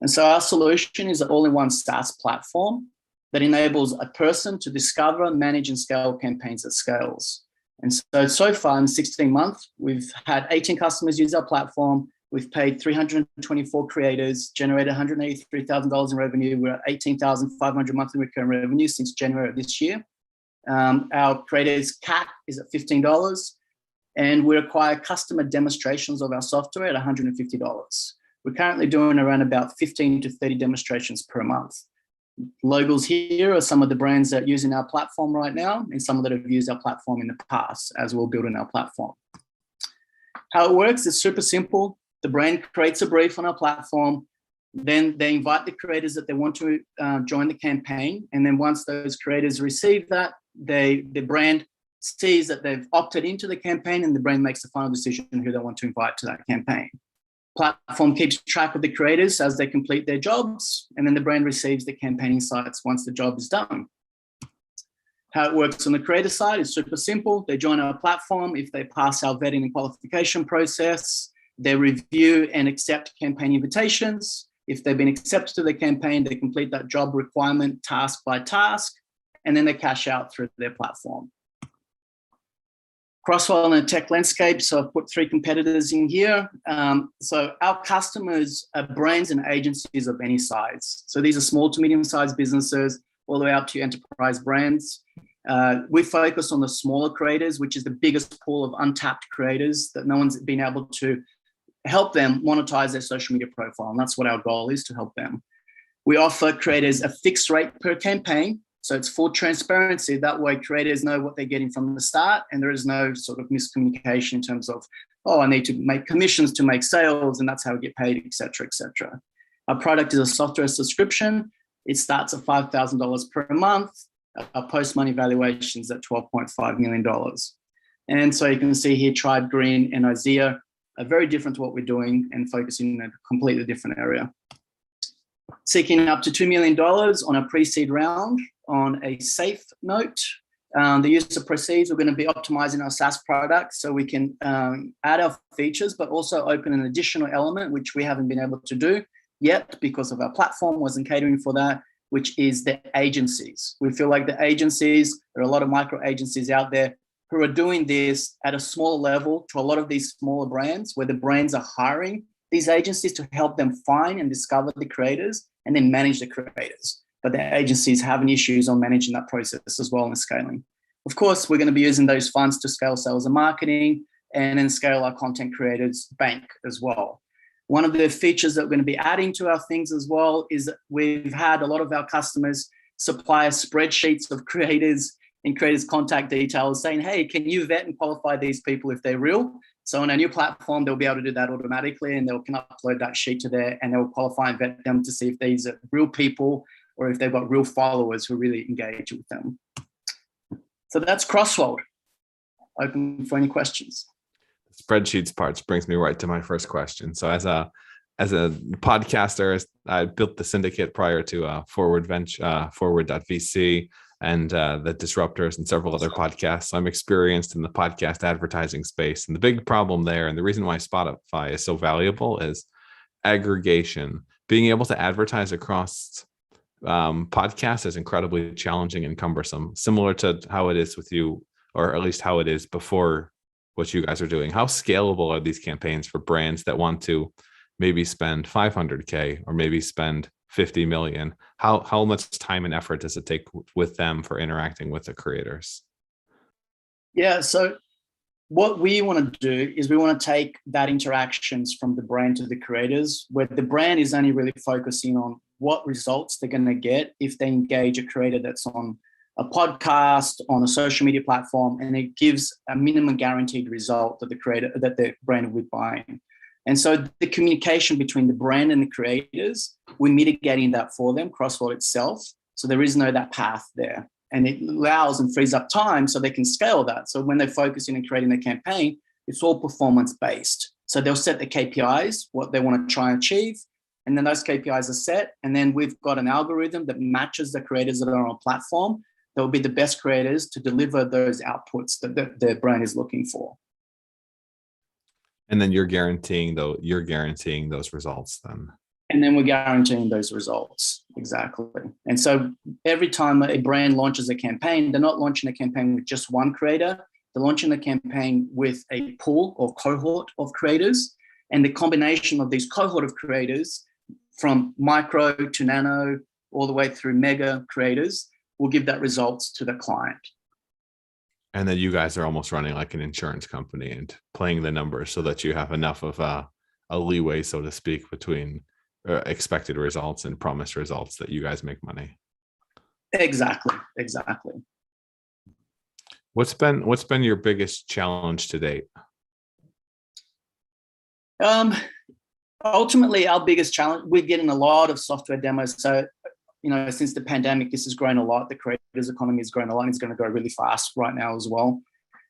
And so our solution is an all-in-one SaaS platform that enables a person to discover, manage, and scale campaigns at scales. And so far in 16 months, we've had 18 customers use our platform. We've paid 324 creators, generated $183,000 in revenue. We're at 18,500 monthly recurring revenue since January of this year. Our creators CAC is at $15, and we require customer demonstrations of our software at $150. We're currently doing around about 15 to 30 demonstrations per month. Logos here are some of the brands that are using our platform right now, and some that have used our platform in the past as we're building our platform. How it works is super simple. The brand creates a brief on our platform, then they invite the creators that they want to join the campaign. And then once those creators receive that, the brand sees that they've opted into the campaign, and the brand makes the final decision who they want to invite to that campaign. Platform keeps track of the creators as they complete their jobs, and then the brand receives the campaign insights once the job is done. How it works on the creator side is super simple. They join our platform. If they pass our vetting and qualification process, they review and accept campaign invitations. If they've been accepted to the campaign, they complete that job requirement task by task, and then they cash out through their platform. Crosswell in a tech landscape, so I've put 3 competitors in here. So our customers are brands and agencies of any size. So these are small to medium-sized businesses, all the way up to enterprise brands. We focus on the smaller creators, which is the biggest pool of untapped creators that no one's been able to help them monetize their social media profile. And that's what our goal is, to help them. We offer creators a fixed rate per campaign. So it's full transparency. That way creators know what they're getting from the start, and there is no sort of miscommunication in terms of, oh, I need to make commissions to make sales, and that's how we get paid, et cetera, et cetera. Our product is a software subscription. It starts at $5,000 per month. Our post-money valuations at $12.5 million. And so you can see here, Tribe Green and Isaiah are very different to what we're doing and focusing in a completely different area. Seeking up to $2 million on a pre-seed round on a safe note. The use of proceeds, we're going to be optimizing our SaaS product so we can add our features, but also open an additional element, which we haven't been able to do yet because of our platform wasn't catering for that, which is the agencies. We feel like the agencies, there are a lot of micro agencies out there who are doing this at a smaller level to a lot of these smaller brands, where the brands are hiring these agencies to help them find and discover the creators and then manage the creators. But the agencies having issues on managing that process as well and scaling. Of course, we're going to be using those funds to scale sales and marketing, and then scale our content creators bank as well. One of the features that we're going to be adding to our things as well is that we've had a lot of our customers supply us spreadsheets of creators and creators' contact details saying, hey, can you vet and qualify these people if they're real? So on our new platform, they'll be able to do that automatically, and they can upload that sheet to there, and they'll qualify and vet them to see if these are real people or if they've got real followers who really engage with them. So that's Crosswell. Open for any questions. Spreadsheets parts brings me right to my first question. So as a podcaster, I built the syndicate prior to forward.vc and the Disruptors and several other podcasts. So I'm experienced in the podcast advertising space. And the big problem there, and the reason why Spotify is so valuable, is aggregation. Being able to advertise across podcasts is incredibly challenging and cumbersome, similar to how it is with you, or at least how it is before what you guys are doing. How scalable are these campaigns for brands that want to maybe spend 500K or maybe spend 50 million? How much time and effort does it take with them for interacting with the creators? Yeah, so what we want to do is we want to take that interactions from the brand to the creators, where the brand is only really focusing on what results they're going to get if they engage a creator that's on a podcast, on a social media platform, and it gives a minimum guaranteed result that the brand will be buying. And so the communication between the brand and the creators, we're mitigating that for them, Crosswell itself. So there is no that path there. And it allows and frees up time so they can scale that. So when they're focusing and creating a campaign, it's all performance-based. So they'll set the KPIs, what they want to try and achieve, and then those KPIs are set. And then we've got an algorithm that matches the creators that are on a platform. They'll be the best creators to deliver those outputs that the brand is looking for. And then you're guaranteeing those results then. And then we're guaranteeing those results. Exactly. And so every time a brand launches a campaign, they're not launching a campaign with just one creator. they're launching the campaign with a pool or cohort of creators, and the combination of these cohort of creators from micro to nano all the way through mega creators will give that results to the client. And then you guys are almost running like an insurance company and playing the numbers so that you have enough of a leeway, so to speak, between expected results and promised results that you guys make money. Exactly. What's been your biggest challenge to date? Ultimately, our biggest challenge, we're getting a lot of software demos. So, since the pandemic, this has grown a lot. The creators economy has grown a lot, and it's going to go really fast right now as well.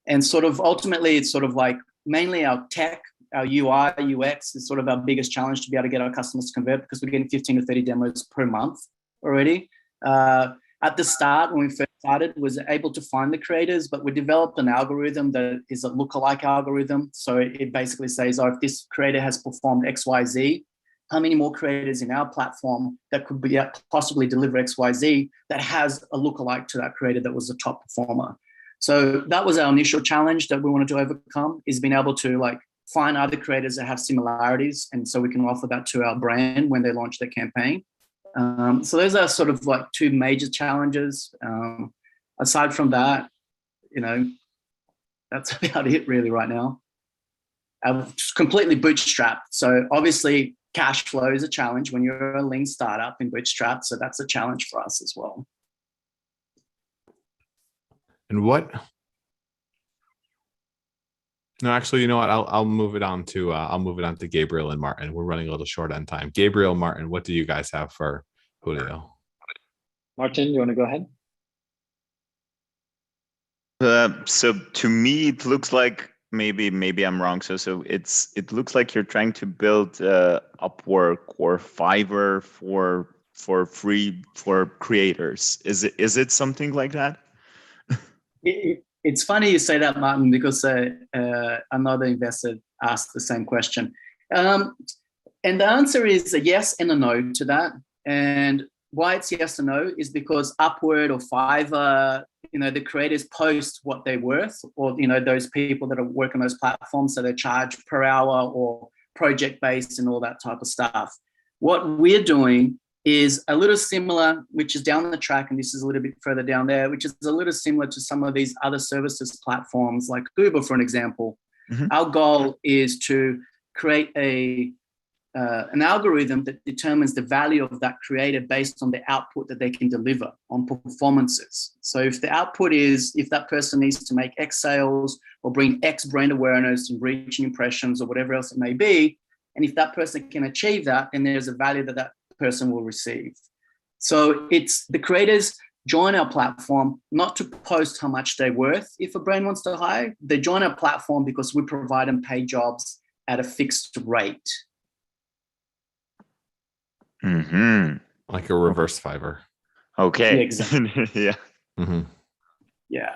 And sort of ultimately, it's sort of like mainly our tech, our UI, UX is sort of our biggest challenge to be able to get our customers to convert, because we're getting 15 to 30 demos per month already. At the start, when we first started, was able to find the creators, but we developed an algorithm that is a lookalike algorithm. So it basically says, if this creator has performed XYZ, how many more creators in our platform that could be possibly deliver XYZ that has a lookalike to that creator that was the top performer. So that was our initial challenge that we wanted to overcome, is being able to find other creators that have similarities, and so we can offer that to our brand when they launch their campaign. So those are sort of two major challenges. Aside from that, that's about it really right now. I'm completely bootstrapped. So obviously cash flow is a challenge when you're a lean startup in bootstrap. So that's a challenge for us as well. And what? No, actually, you know what? I'll move it on to Gabriel and Martin. We're running a little short on time. Gabriel, Martin, what do you guys have for Julio? Martin, you want to go ahead? So to me, it looks like maybe I'm wrong. So it looks like you're trying to build Upwork or Fiverr for free for creators. Is it something like that? It's funny you say that, Martin, because another investor asked the same question. And the answer is a yes and a no to that. And why it's yes and no is because Upwork or Fiverr, the creators post what they're worth, or, those people that are working on those platforms, so they charge per hour or project-based and all that type of stuff. What we're doing is a little similar, which is down the track, and this is a little bit further down there, which is a little similar to some of these other services platforms like Uber, for an example. Mm-hmm. Our goal is to create an algorithm that determines the value of that creator based on the output that they can deliver on performances. So if the output is, if that person needs to make X sales or bring X brand awareness and reaching impressions or whatever else it may be, and if that person can achieve that, then there's a value that person will receive. So it's the creators join our platform not to post how much they're worth. If a brand wants to hire, they join our platform because we provide them paid jobs at a fixed rate. Mm-hmm. Like a reverse Fiverr. Okay. Yeah, exactly. Yeah. Mm-hmm. Yeah.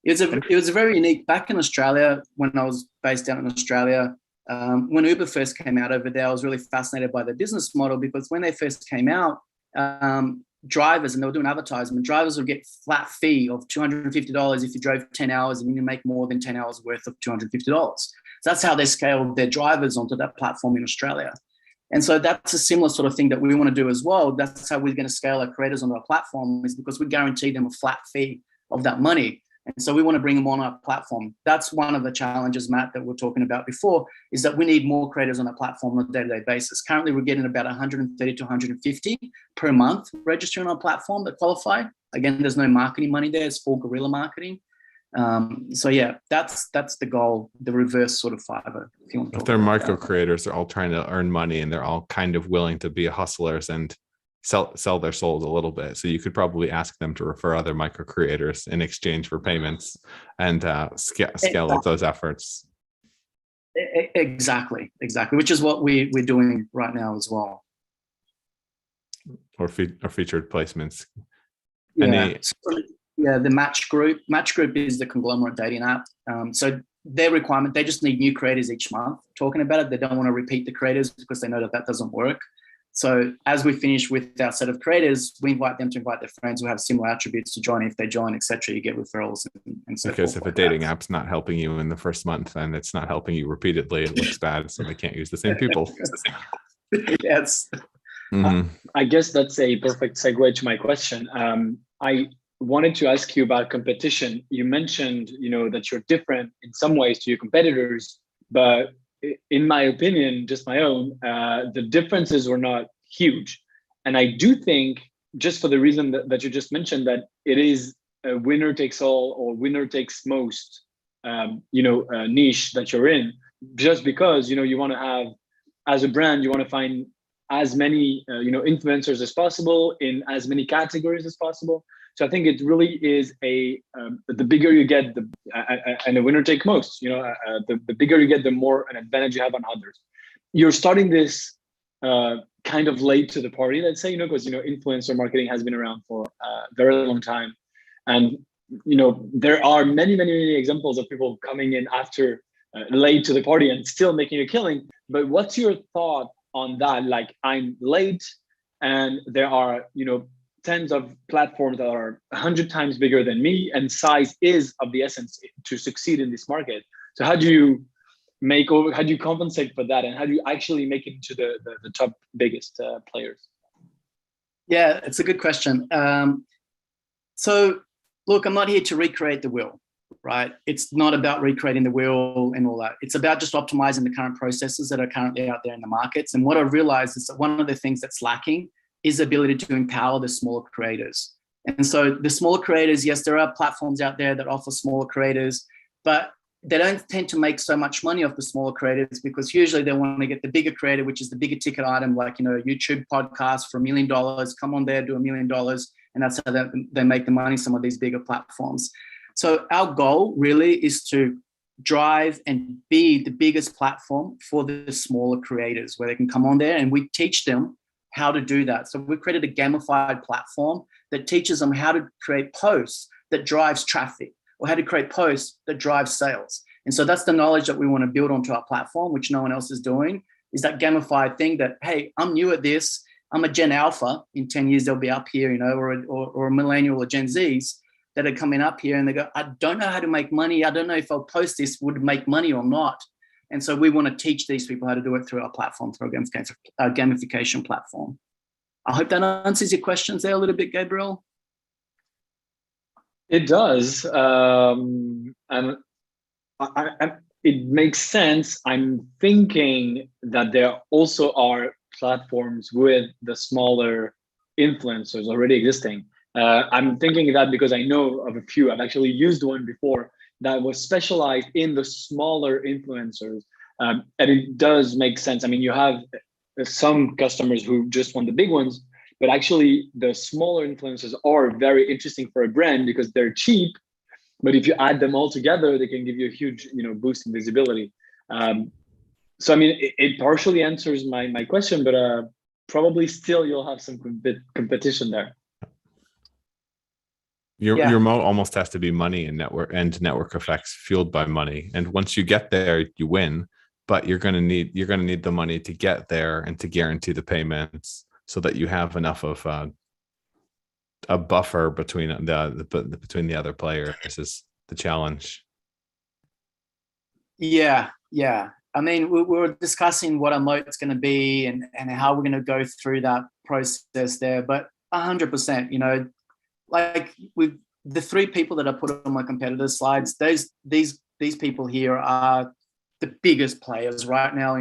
It was very unique. Back in Australia, when I was based out in Australia, when Uber first came out over there, I was really fascinated by the business model, because when they first came out, drivers, and they were doing advertisement, drivers would get flat fee of $250 if you drove 10 hours and you make more than 10 hours worth of $250. So that's how they scaled their drivers onto that platform in Australia. And so that's a similar sort of thing that we want to do as well. That's how we're going to scale our creators onto our platform, is because we guarantee them a flat fee of that money. And so we want to bring them on our platform. That's one of the challenges, Matt, that we were talking about before, is that we need more creators on our platform on a day-to-day basis. Currently, we're getting about 130 to 150 per month registering on our platform that qualify. Again, there's no marketing money there. It's full guerrilla marketing. So yeah, that's the goal, the reverse sort of Fiverr. If they're micro creators, they're all trying to earn money, and they're all kind of willing to be hustlers and sell their souls a little bit. So you could probably ask them to refer other micro creators in exchange for payments, and scale up those efforts. Exactly, which is what we're doing right now as well. Or featured placements. Yeah, the Match Group. Match Group is the conglomerate dating app. So their requirement, they just need new creators each month talking about it. They don't want to repeat the creators because they know that doesn't work. So as we finish with our set of creators, we invite them to invite their friends who have similar attributes to join. If they join, etc., you get referrals and so because forth. if a dating app's not helping you in the first month and it's not helping you repeatedly, it looks bad. So they can't use the same people. Yes. Mhm. I guess that's a perfect segue to my question. I wanted to ask you about competition. You mentioned, that you're different in some ways to your competitors, but in my opinion, just my own, the differences were not huge. And I do think, just for the reason that you just mentioned, that it is a winner takes all or winner takes most, niche that you're in, just because, you want to have, as a brand, you want to find as many, influencers as possible in as many categories as possible. So I think it really is the bigger you get, and the winner take most. The bigger you get, the more an advantage you have on others. You're starting this kind of late to the party, let's say, because influencer marketing has been around for a very long time, and there are many examples of people coming in after late to the party and still making a killing. But what's your thought on that? Like, I'm late, and there are tens of platforms that are 100 times bigger than me, and size is of the essence to succeed in this market. So how do you compensate for that, and how do you actually make it into the top biggest players? Yeah, it's a good question. So look, I'm not here to recreate the wheel, right? It's not about recreating the wheel and all that. It's about just optimizing the current processes that are currently out there in the markets. And what I've realized is that one of the things that's lacking is the ability to empower the smaller creators. And so the smaller creators, yes, there are platforms out there that offer smaller creators, but they don't tend to make so much money off the smaller creators, because usually they want to get the bigger creator, which is the bigger ticket item, like, YouTube podcast for $1 million, come on there, do $1 million. And that's how they make the money, some of these bigger platforms. So our goal really is to drive and be the biggest platform for the smaller creators, where they can come on there and we teach them how to do that. So we've created a gamified platform that teaches them how to create posts that drives traffic, or how to create posts that drive sales. And so that's the knowledge that we want to build onto our platform, which no one else is doing, is that gamified thing that, hey, I'm new at this. I'm a Gen Alpha. In 10 years, they'll be up here, or a millennial or Gen Zs that are coming up here, and they go, I don't know how to make money. I don't know if I'll post this would make money or not. And so we want to teach these people how to do it through our platform, through our gamification platform. I hope that answers your questions there a little bit, Gabriel. It does. And it makes sense. I'm thinking that there also are platforms with the smaller influencers already existing. I'm thinking that because I know of a few. I've actually used one before that was specialized in the smaller influencers. And it does make sense. I mean, you have some customers who just want the big ones, but actually the smaller influencers are very interesting for a brand because they're cheap. But if you add them all together, they can give you a huge, boost in visibility. So, I mean, it partially answers my question, but probably still you'll have some competition there. Your moat almost has to be money and network effects fueled by money. And once you get there, you win. But you're going to need the money to get there and to guarantee the payments, so that you have enough of a buffer between the other players is the challenge. Yeah. I mean, we were discussing what our moat's going to be and how we're going to go through that process there. But 100%, like with the three people that I put on my competitor slides, these people here are the biggest players right now.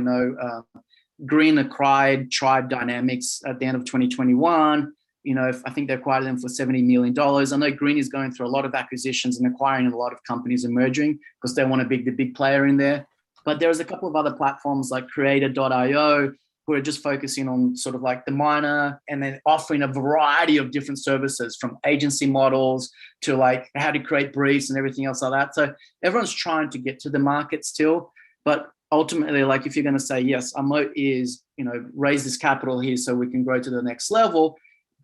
Green acquired Tribe Dynamics at the end of 2021. I think they acquired them for $70 million. I know Green is going through a lot of acquisitions and acquiring a lot of companies and merging because they want to be the big player in there. But there's a couple of other platforms like Creator.io who are just focusing on sort of like the minor, and then offering a variety of different services, from agency models to like how to create briefs and everything else like that. So everyone's trying to get to the market still, but ultimately, like, if you're going to say, yes, our moat is, raise this capital here so we can grow to the next level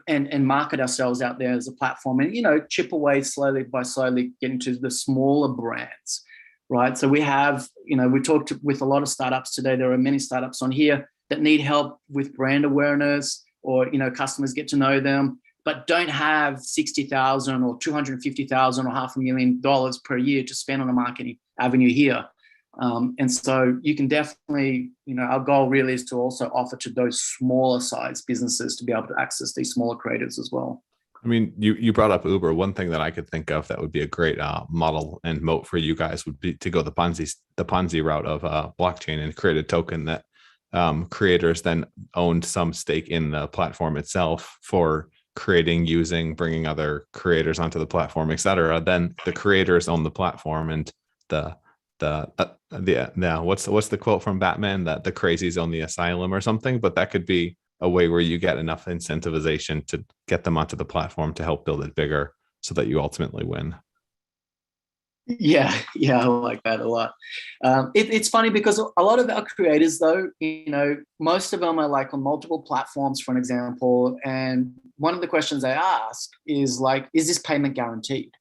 and market ourselves out there as a platform, and, chip away slowly by slowly getting to the smaller brands, right? So we have, we talked with a lot of startups today. There are many startups on here. that need help with brand awareness, or customers get to know them, but don't have $60,000 or $250,000 or $500,000 per year to spend on a marketing avenue here. And so you can definitely, our goal really is to also offer to those smaller size businesses to be able to access these smaller creators as well. I mean, you brought up Uber. One thing that I could think of that would be a great model and moat for you guys would be to go the Ponzi route of blockchain and create a token that creators then owned some stake in the platform itself for creating, using, bringing other creators onto the platform, etc. Then the creators own the platform, and what's the quote from Batman, that the crazies own the asylum or something? But that could be a way where you get enough incentivization to get them onto the platform to help build it bigger so that you ultimately win. Yeah, I like that a lot. It's funny because a lot of our creators, though, most of them are like on multiple platforms, for an example. And one of the questions I ask is like, is this payment guaranteed?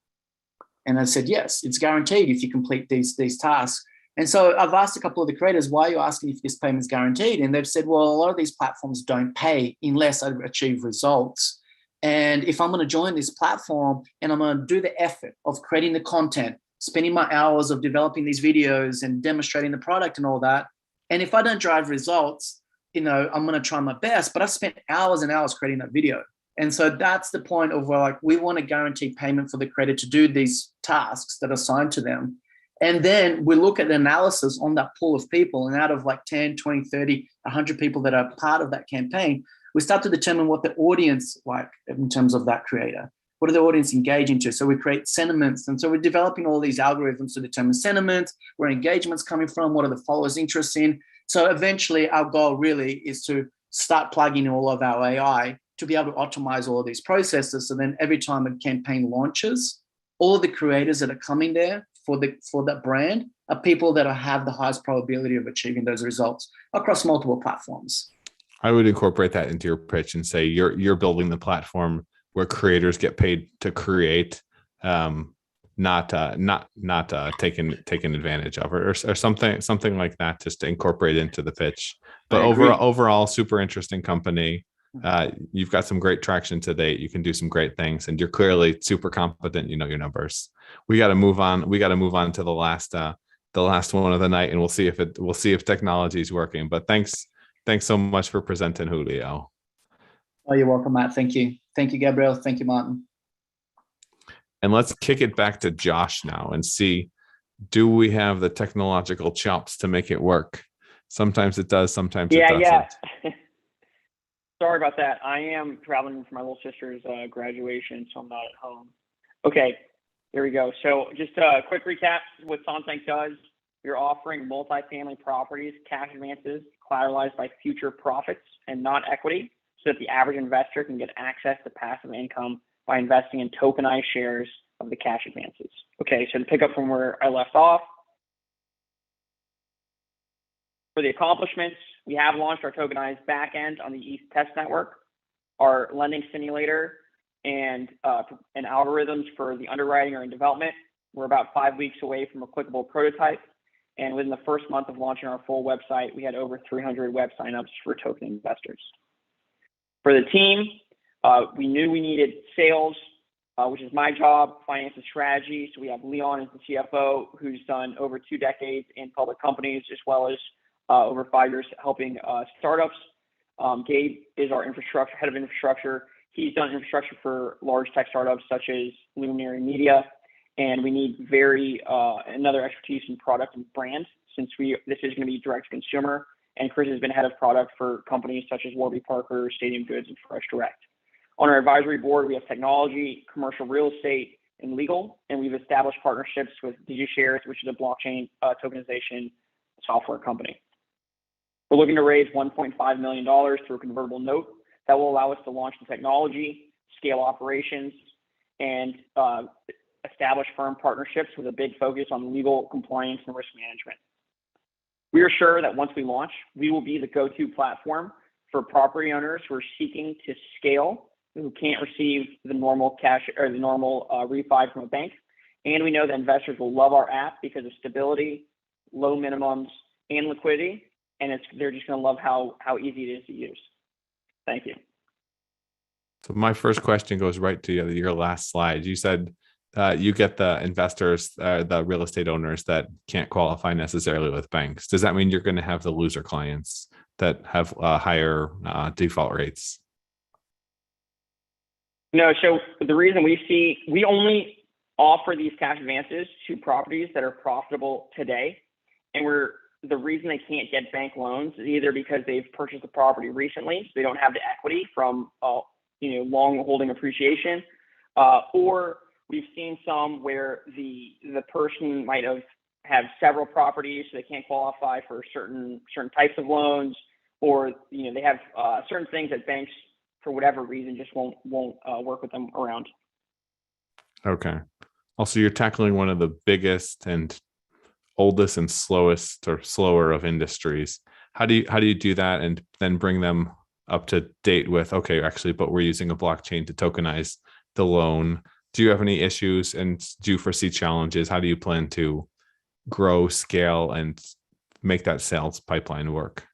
And I said, yes, it's guaranteed if you complete these tasks. And so I've asked a couple of the creators, why are you asking if this payment is guaranteed? And they've said, well, a lot of these platforms don't pay unless I achieve results. And if I'm going to join this platform and I'm going to do the effort of creating the content, spending my hours of developing these videos and demonstrating the product and all that, and if I don't drive results, I'm going to try my best, but I've spent hours and hours creating that video. And so that's the point of where, like, we want to guarantee payment for the creator to do these tasks that are assigned to them. And then we look at the analysis on that pool of people, and out of like 10, 20, 30, 100 people that are part of that campaign, we start to determine what the audience like in terms of that creator. What are the audience engaging to? So we create sentiments. And so we're developing all these algorithms to determine sentiment, where engagement's coming from, what are the followers' interests in. So eventually our goal really is to start plugging in all of our AI to be able to optimize all of these processes. So then every time a campaign launches, all of the creators that are coming there for that brand are people that have the highest probability of achieving those results across multiple platforms. I would incorporate that into your pitch and say you're building the platform where creators get paid to create, not taken advantage of, or something like that, just to incorporate into the pitch. But overall, super interesting company. You've got some great traction to date. You can do some great things, and you're clearly super competent. You know your numbers. We got to move on. We got to move on to the last one of the night, and we'll see if technology is working. But thanks so much for presenting, Julio. Oh, you're welcome, Matt. Thank you, Gabriel. Thank you, Martin. And let's kick it back to Josh now and see, do we have the technological chops to make it work? Sometimes it does, sometimes it doesn't. Yeah. Sorry about that. I am traveling for my little sister's graduation, so I'm not at home. Okay, here we go. So just a quick recap, what Sansbank does. You're offering multifamily properties, cash advances, collateralized by future profits and not equity, so that the average investor can get access to passive income by investing in tokenized shares of the cash advances. Okay, so to pick up from where I left off, for the accomplishments, we have launched our tokenized backend on the East Test Network, our lending simulator, and algorithms for the underwriting are in development. We're about 5 weeks away from a clickable prototype. And within the first month of launching our full website, we had over 300 web signups for token investors. For the team, we knew we needed sales, which is my job, finance and strategy. So we have Leon as the CFO, who's done over 2 decades in public companies, as well as over 5 years helping startups. Gabe is our head of infrastructure. He's done infrastructure for large tech startups such as Luminary Media. And we need another expertise in product and brand, since this is going to be direct to consumer. And Chris has been head of product for companies such as Warby Parker, Stadium Goods, and Fresh Direct. On our advisory board, we have technology, commercial real estate, and legal. And we've established partnerships with DigiShares, which is a blockchain tokenization software company. We're looking to raise $1.5 million through a convertible note that will allow us to launch the technology, scale operations, and establish firm partnerships with a big focus on legal compliance and risk management. We are sure that once we launch, we will be the go-to platform for property owners who are seeking to scale, who can't receive the normal cash or the normal refi from a bank. And we know that investors will love our app because of stability, low minimums, and liquidity. and they're just going to love how easy it is to use. Thank you. So my first question goes right to your last slide. You said you get the investors, the real estate owners that can't qualify necessarily with banks. Does that mean you're going to have the loser clients that have higher default rates? No, so the reason we only offer these cash advances to properties that are profitable today. And the reason they can't get bank loans is either because they've purchased the property recently, so they don't have the equity from long holding appreciation, or we've seen some where the person might have several properties, so they can't qualify for certain types of loans, or they have certain things that banks, for whatever reason, just won't work with them around. Okay. Also, you're tackling one of the biggest and oldest and slowest or slower of industries. How do you do that and then bring them up to date with, okay, actually, but we're using a blockchain to tokenize the loan? Do you have any issues and do you foresee challenges? How do you plan to grow, scale, and make that sales pipeline work?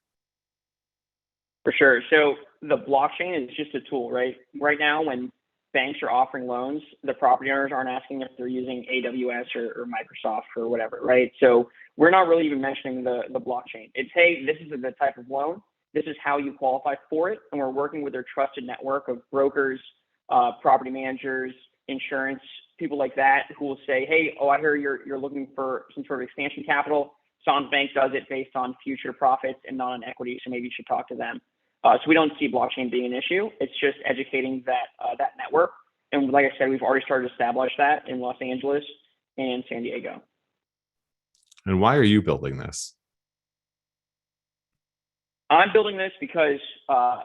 For sure. So the blockchain is just a tool, right? Right now, when banks are offering loans, the property owners aren't asking if they're using AWS or Microsoft or whatever, right? So we're not really even mentioning the blockchain. It's, hey, this is the type of loan. This is how you qualify for it. And we're working with their trusted network of brokers, property managers, insurance, people like that who will say, hey, I hear you're looking for some sort of expansion capital. Sansbank does it based on future profits and not on equity, so maybe you should talk to them. So we don't see blockchain being an issue. It's just educating that network. And like I said, we've already started to establish that in Los Angeles and San Diego. And why are you building this? I'm building this because I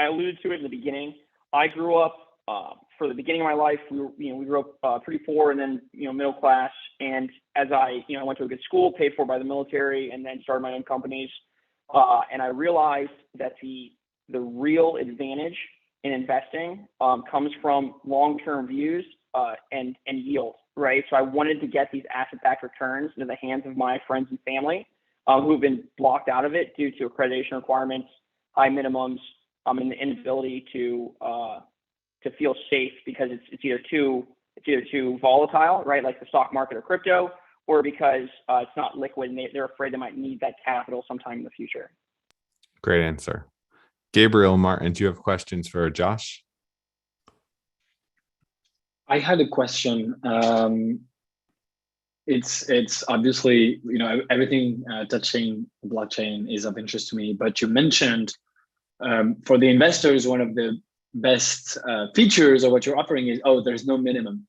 alluded to it in the beginning. I grew up, for the beginning of my life, we grew up pretty poor and then middle class. And as I went to a good school, paid for by the military, and then started my own companies. And I realized that the real advantage in investing comes from long-term views and yield, right? So I wanted to get these asset-backed returns into the hands of my friends and family who've been blocked out of it due to accreditation requirements, high minimums, and the inability to feel safe because it's either too volatile, right? Like the stock market or crypto, or because it's not liquid and they're afraid they might need that capital sometime in the future. Great answer. Gabriel, Martin, do you have questions for Josh? I had a question. It's obviously, everything touching blockchain is of interest to me, but you mentioned for the investors, one of the best features of what you're offering is, there's no minimum.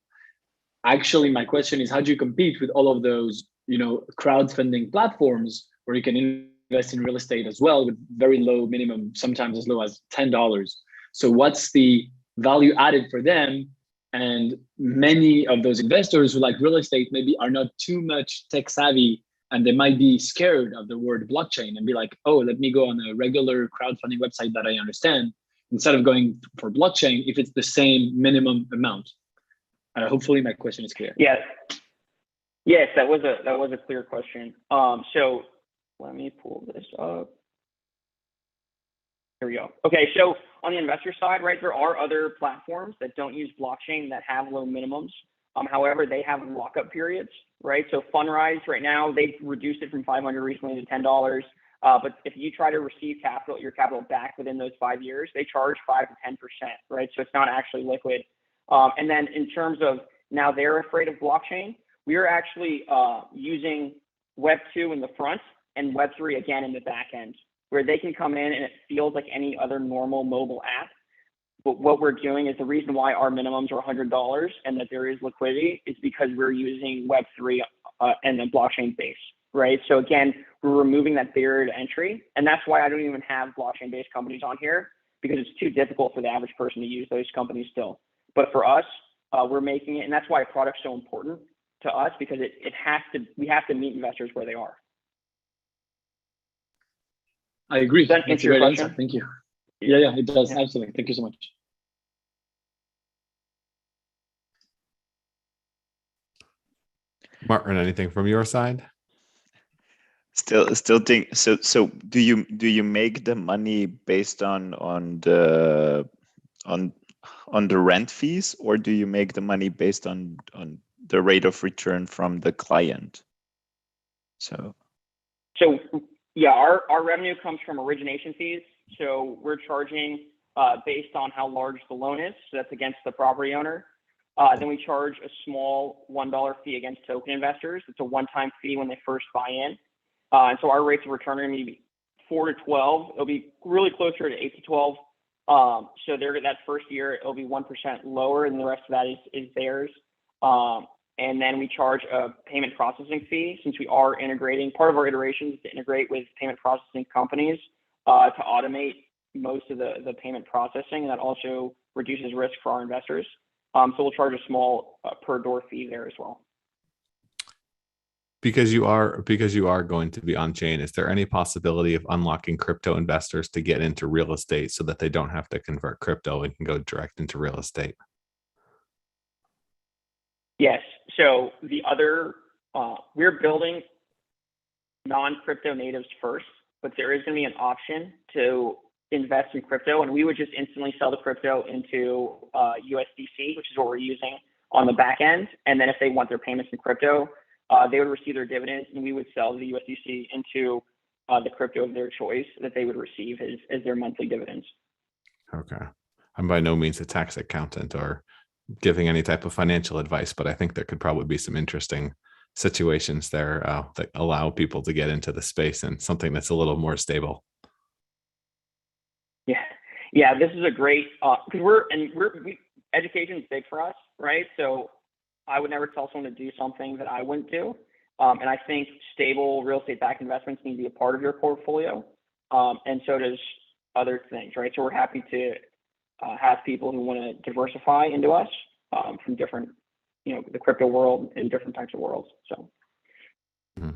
Actually, my question is, how do you compete with all of those, crowdfunding platforms where you can invest in real estate as well with very low minimum, sometimes as low as $10? So what's the value added for them? And many of those investors who like real estate maybe are not too much tech savvy, and they might be scared of the word blockchain and be like, let me go on a regular crowdfunding website that I understand instead of going for blockchain if it's the same minimum amount. Hopefully my question is clear. Yes, that was a clear question. So let me pull this up. Here we go. Okay, so on the investor side, right, there are other platforms that don't use blockchain that have low minimums. However, they have lockup periods, right? So Fundrise right now, they've reduced it from $500 recently to $10. But if you try to receive your capital back within those 5 years, they charge 5 to 10%, right? So it's not actually liquid. And then in terms of now they're afraid of blockchain, we are actually using Web 2 in the front and Web 3 again in the back end, where they can come in and it feels like any other normal mobile app. But what we're doing is the reason why our minimums are $100 and that there is liquidity is because we're using Web 3 and the blockchain base, right? So again, we're removing that barrier to entry. And that's why I don't even have blockchain-based companies on here, because it's too difficult for the average person to use those companies still. But for us, we're making it, and that's why a product's so important to us, because we have to meet investors where they are. I agree. Does that That's answer a your great question? answer. Thank you. Yeah, it does. Yeah. Absolutely. Thank you so much. Martin, anything from your side? Still think so. So do you make the money based on the rent fees, or do you make the money based on the rate of return from the client? So yeah, our revenue comes from origination fees. So we're charging based on how large the loan is. So that's against the property owner. Then we charge a small $1 fee against token investors. It's a one-time fee when they first buy in. And so our rates of return are going to be 4 to 12. It'll be really closer to 8 to 12. So that first year, it'll be 1% lower, and the rest of that is theirs. And then we charge a payment processing fee, since we are integrating. Part of our iteration is to integrate with payment processing companies to automate most of the payment processing. And that also reduces risk for our investors. So we'll charge a small per door fee there as well. Because you are going to be on chain, is there any possibility of unlocking crypto investors to get into real estate so that they don't have to convert crypto and can go direct into real estate? Yes. So we're building non-crypto natives first, but there is going to be an option to invest in crypto, and we would just instantly sell the crypto into USDC, which is what we're using on the back end. And then if they want their payments in crypto, they would receive their dividends, and we would sell the USDC into the crypto of their choice that they would receive as their monthly dividends. Okay. I'm by no means a tax accountant or giving any type of financial advice, but I think there could probably be some interesting situations there that allow people to get into the space and something that's a little more stable. Yeah, this is a great because education is big for us, right? So I would never tell someone to do something that I wouldn't do, and I think stable real estate backed investments need to be a part of your portfolio, and so does other things, right? So we're happy to have people who want to diversify into us from different, the crypto world and different types of worlds. So. Mm-hmm.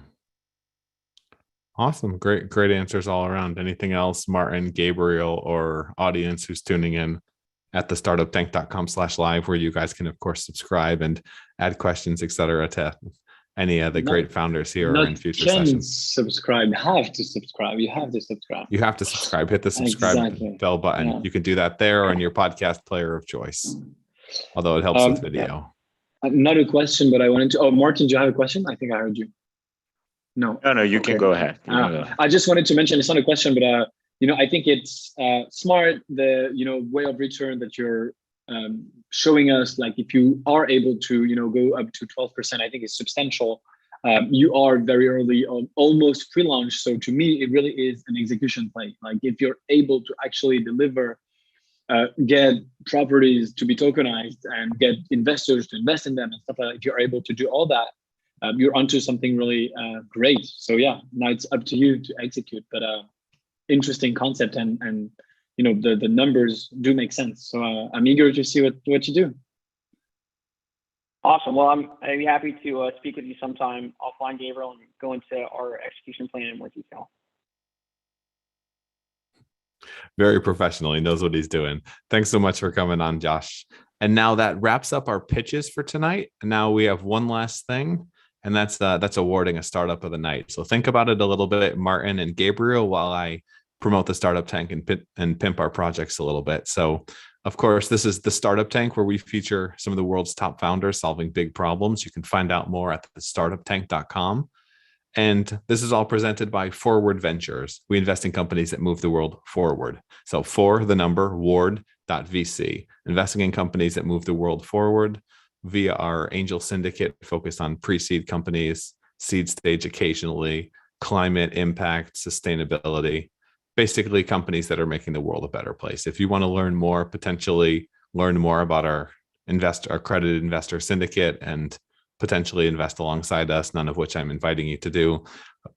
Awesome. Great answers all around. Anything else, Martin, Gabriel, or audience who's tuning in at the startuptank.com/live, where you guys can, of course, subscribe and add questions, etc., to any of the great founders here or in future sessions. Subscribe. You have to subscribe. You have to subscribe. Hit the subscribe bell button. Yeah. You can do that there or in your podcast player of choice, although it helps with video. Yeah. Not a question, but I wanted to. Oh, Martin, do you have a question? I think I heard you. No, you can go ahead. I just wanted to mention, it's not a question, but I think it's smart, the way of return that you're showing us. Like, if you are able to go up to 12%, I think it's substantial. You are very early on, almost pre-launch. So to me, it really is an execution play. Like, if you're able to actually deliver, get properties to be tokenized and get investors to invest in them and stuff like that, if you're able to do all that, you're onto something really great. So yeah, now it's up to you to execute, but interesting concept, and the numbers do make sense. So I'm eager to see what you do. Awesome. Well, I'd be happy to speak with you sometime offline, Gabriel, and go into our execution plan in more detail. Very professional. He knows what he's doing. Thanks so much for coming on, Josh. And now that wraps up our pitches for tonight. And now we have one last thing, and that's awarding a startup of the night. So think about it a little bit, Martin and Gabriel, while I promote the Startup Tank and pimp our projects a little bit. So, of course, this is the Startup Tank, where we feature some of the world's top founders solving big problems. You can find out more at thestartuptank.com. And this is all presented by Forward Ventures. We invest in companies that move the world forward. So ward.vc, investing in companies that move the world forward via our angel syndicate focused on pre-seed companies, seed stage occasionally, climate impact, sustainability, basically companies that are making the world a better place. If you want to learn more, potentially learn more about our accredited investor syndicate and potentially invest alongside us, none of which I'm inviting you to do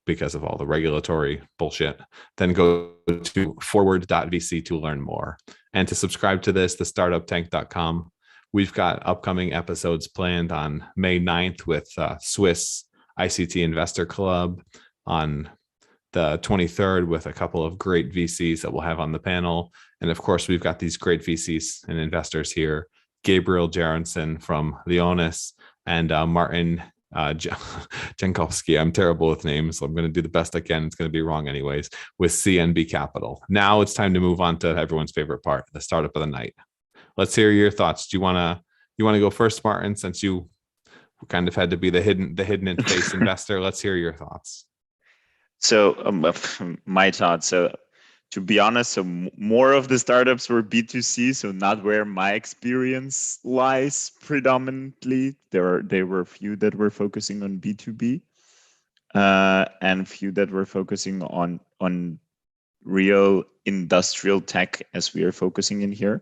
because of all the regulatory bullshit, then go to forward.vc to learn more. And to subscribe to this, thestartuptank.com. We've got upcoming episodes planned on May 9th with Swiss ICT Investor Club, on the 23rd with a couple of great VCs that we'll have on the panel. And of course, we've got these great VCs and investors here, Gabriel Jarenson from Leonis and Martin Jankowski. I'm terrible with names, so I'm going to do the best I can. It's going to be wrong anyways, with CNB Capital. Now it's time to move on to everyone's favorite part, the startup of the night. Let's hear your thoughts. Do you want to go first, Martin, since you kind of had to be the hidden face investor? Let's hear your thoughts. So my thoughts. So to be honest, so more of the startups were B2C, so not where my experience lies predominantly. There were a few that were focusing on B2B, and few that were focusing on real industrial tech, as we are focusing in here.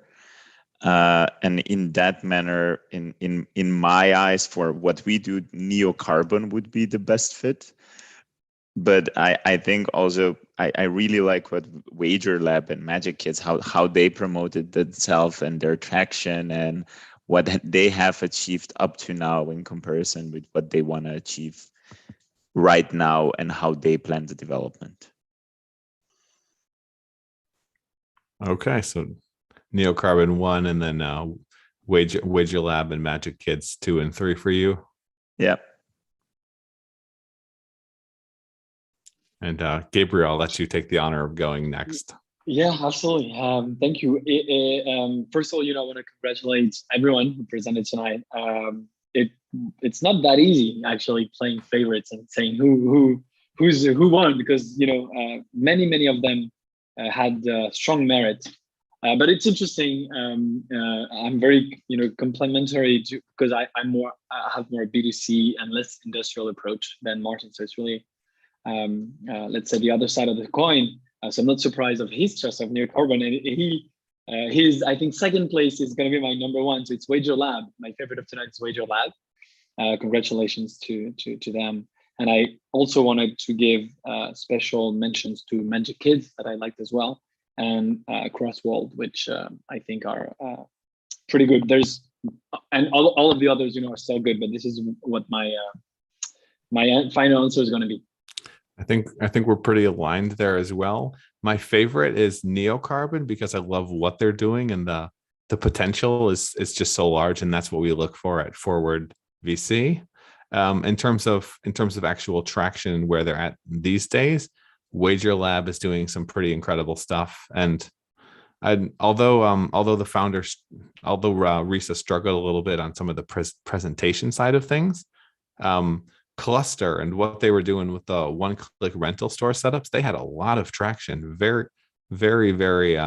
And in that manner, in my eyes, for what we do, NeoCarbon would be the best fit. But I think also I really like what WagerLab and Magic Kids, how they promoted themselves and their traction and what they have achieved up to now in comparison with what they want to achieve right now and how they plan the development. Okay, so NeoCarbon 1, and then WagerLab and Magic Kids 2 and 3 for you. Yeah. And Gabriel, I'll let you take the honor of going next. Yeah, absolutely. Thank you. First of all, I want to congratulate everyone who presented tonight. It's not that easy actually playing favorites and saying who won, because many of them had strong merit. But it's interesting. I'm very complementary to, because I have more B2C and less industrial approach than Martin. So it's really let's say the other side of the coin. So I'm not surprised of his choice of NeoCarbon. And his, I think, second place is going to be my number one. So it's WagerLab. My favorite of tonight is WagerLab. Congratulations to them. And I also wanted to give special mentions to Magic Kids that I liked as well, and Crossworld, which I think are pretty good. And all of the others, are still good, but this is what my final answer is going to be. I think we're pretty aligned there as well. My favorite is NeoCarbon because I love what they're doing, and the potential is just so large, and that's what we look for at Forward VC. In terms of actual traction and where they're at these days, WagerLab is doing some pretty incredible stuff. And although the founders, Risa struggled a little bit on some of the presentation side of things, Cluster and what they were doing with the one-click rental store setups, they had a lot of traction very early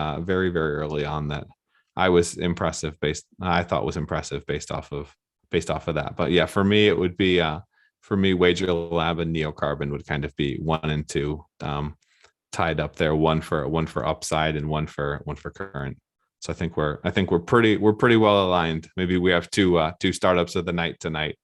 on that I was impressive I thought was impressive based off of that. But yeah, for me, it would be WagerLab and NeoCarbon would kind of be 1 and 2 tied up there, one for upside and one for current. So I think we're pretty well aligned. Maybe we have two startups of the night tonight.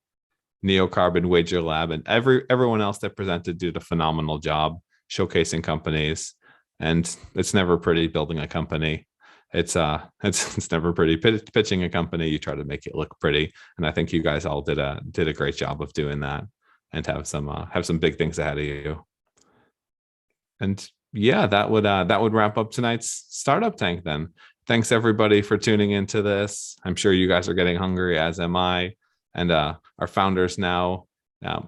NeoCarbon, WagerLab, and everyone else that presented did a phenomenal job showcasing companies. And it's never pretty building a company. It's never pretty pitching a company. You try to make it look pretty, and I think you guys all did a great job of doing that, and have some big things ahead of you. And yeah, that would wrap up tonight's Startup Tank then. Thanks everybody for tuning into this. I'm sure you guys are getting hungry, as am I. And our founders now,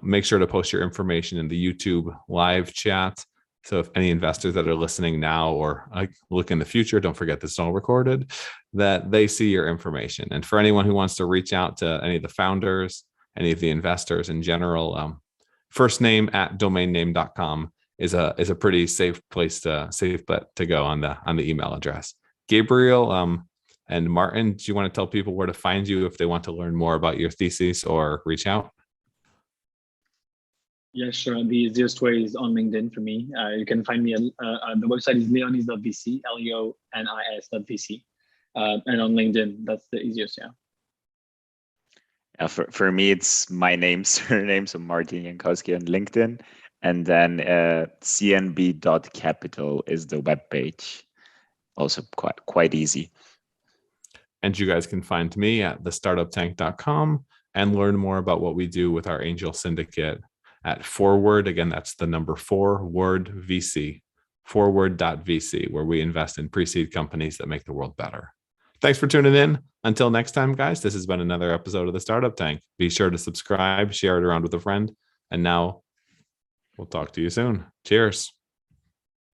make sure to post your information in the YouTube live chat. So if any investors that are listening now or look in the future, don't forget this is all recorded, that they see your information. And for anyone who wants to reach out to any of the founders, any of the investors in general, firstname@domainname.com is a pretty safe bet to go on the email address. Gabriel, and Martin, do you want to tell people where to find you if they want to learn more about your thesis or reach out? Yeah, sure. The easiest way is on LinkedIn for me. You can find me the website is leonis.vc, leonis.vc. And on LinkedIn, that's the easiest, yeah. Yeah, for me, it's my name, surname, so Martin Jankowski on LinkedIn. And then cnb.capital is the webpage. Also quite easy. And you guys can find me at thestartuptank.com and learn more about what we do with our angel syndicate at Forward. Again, that's the number 4 word VC, forward.vc, where we invest in pre-seed companies that make the world better. Thanks for tuning in. Until next time, guys, this has been another episode of the Startup Tank. Be sure to subscribe, share it around with a friend. And now we'll talk to you soon. Cheers.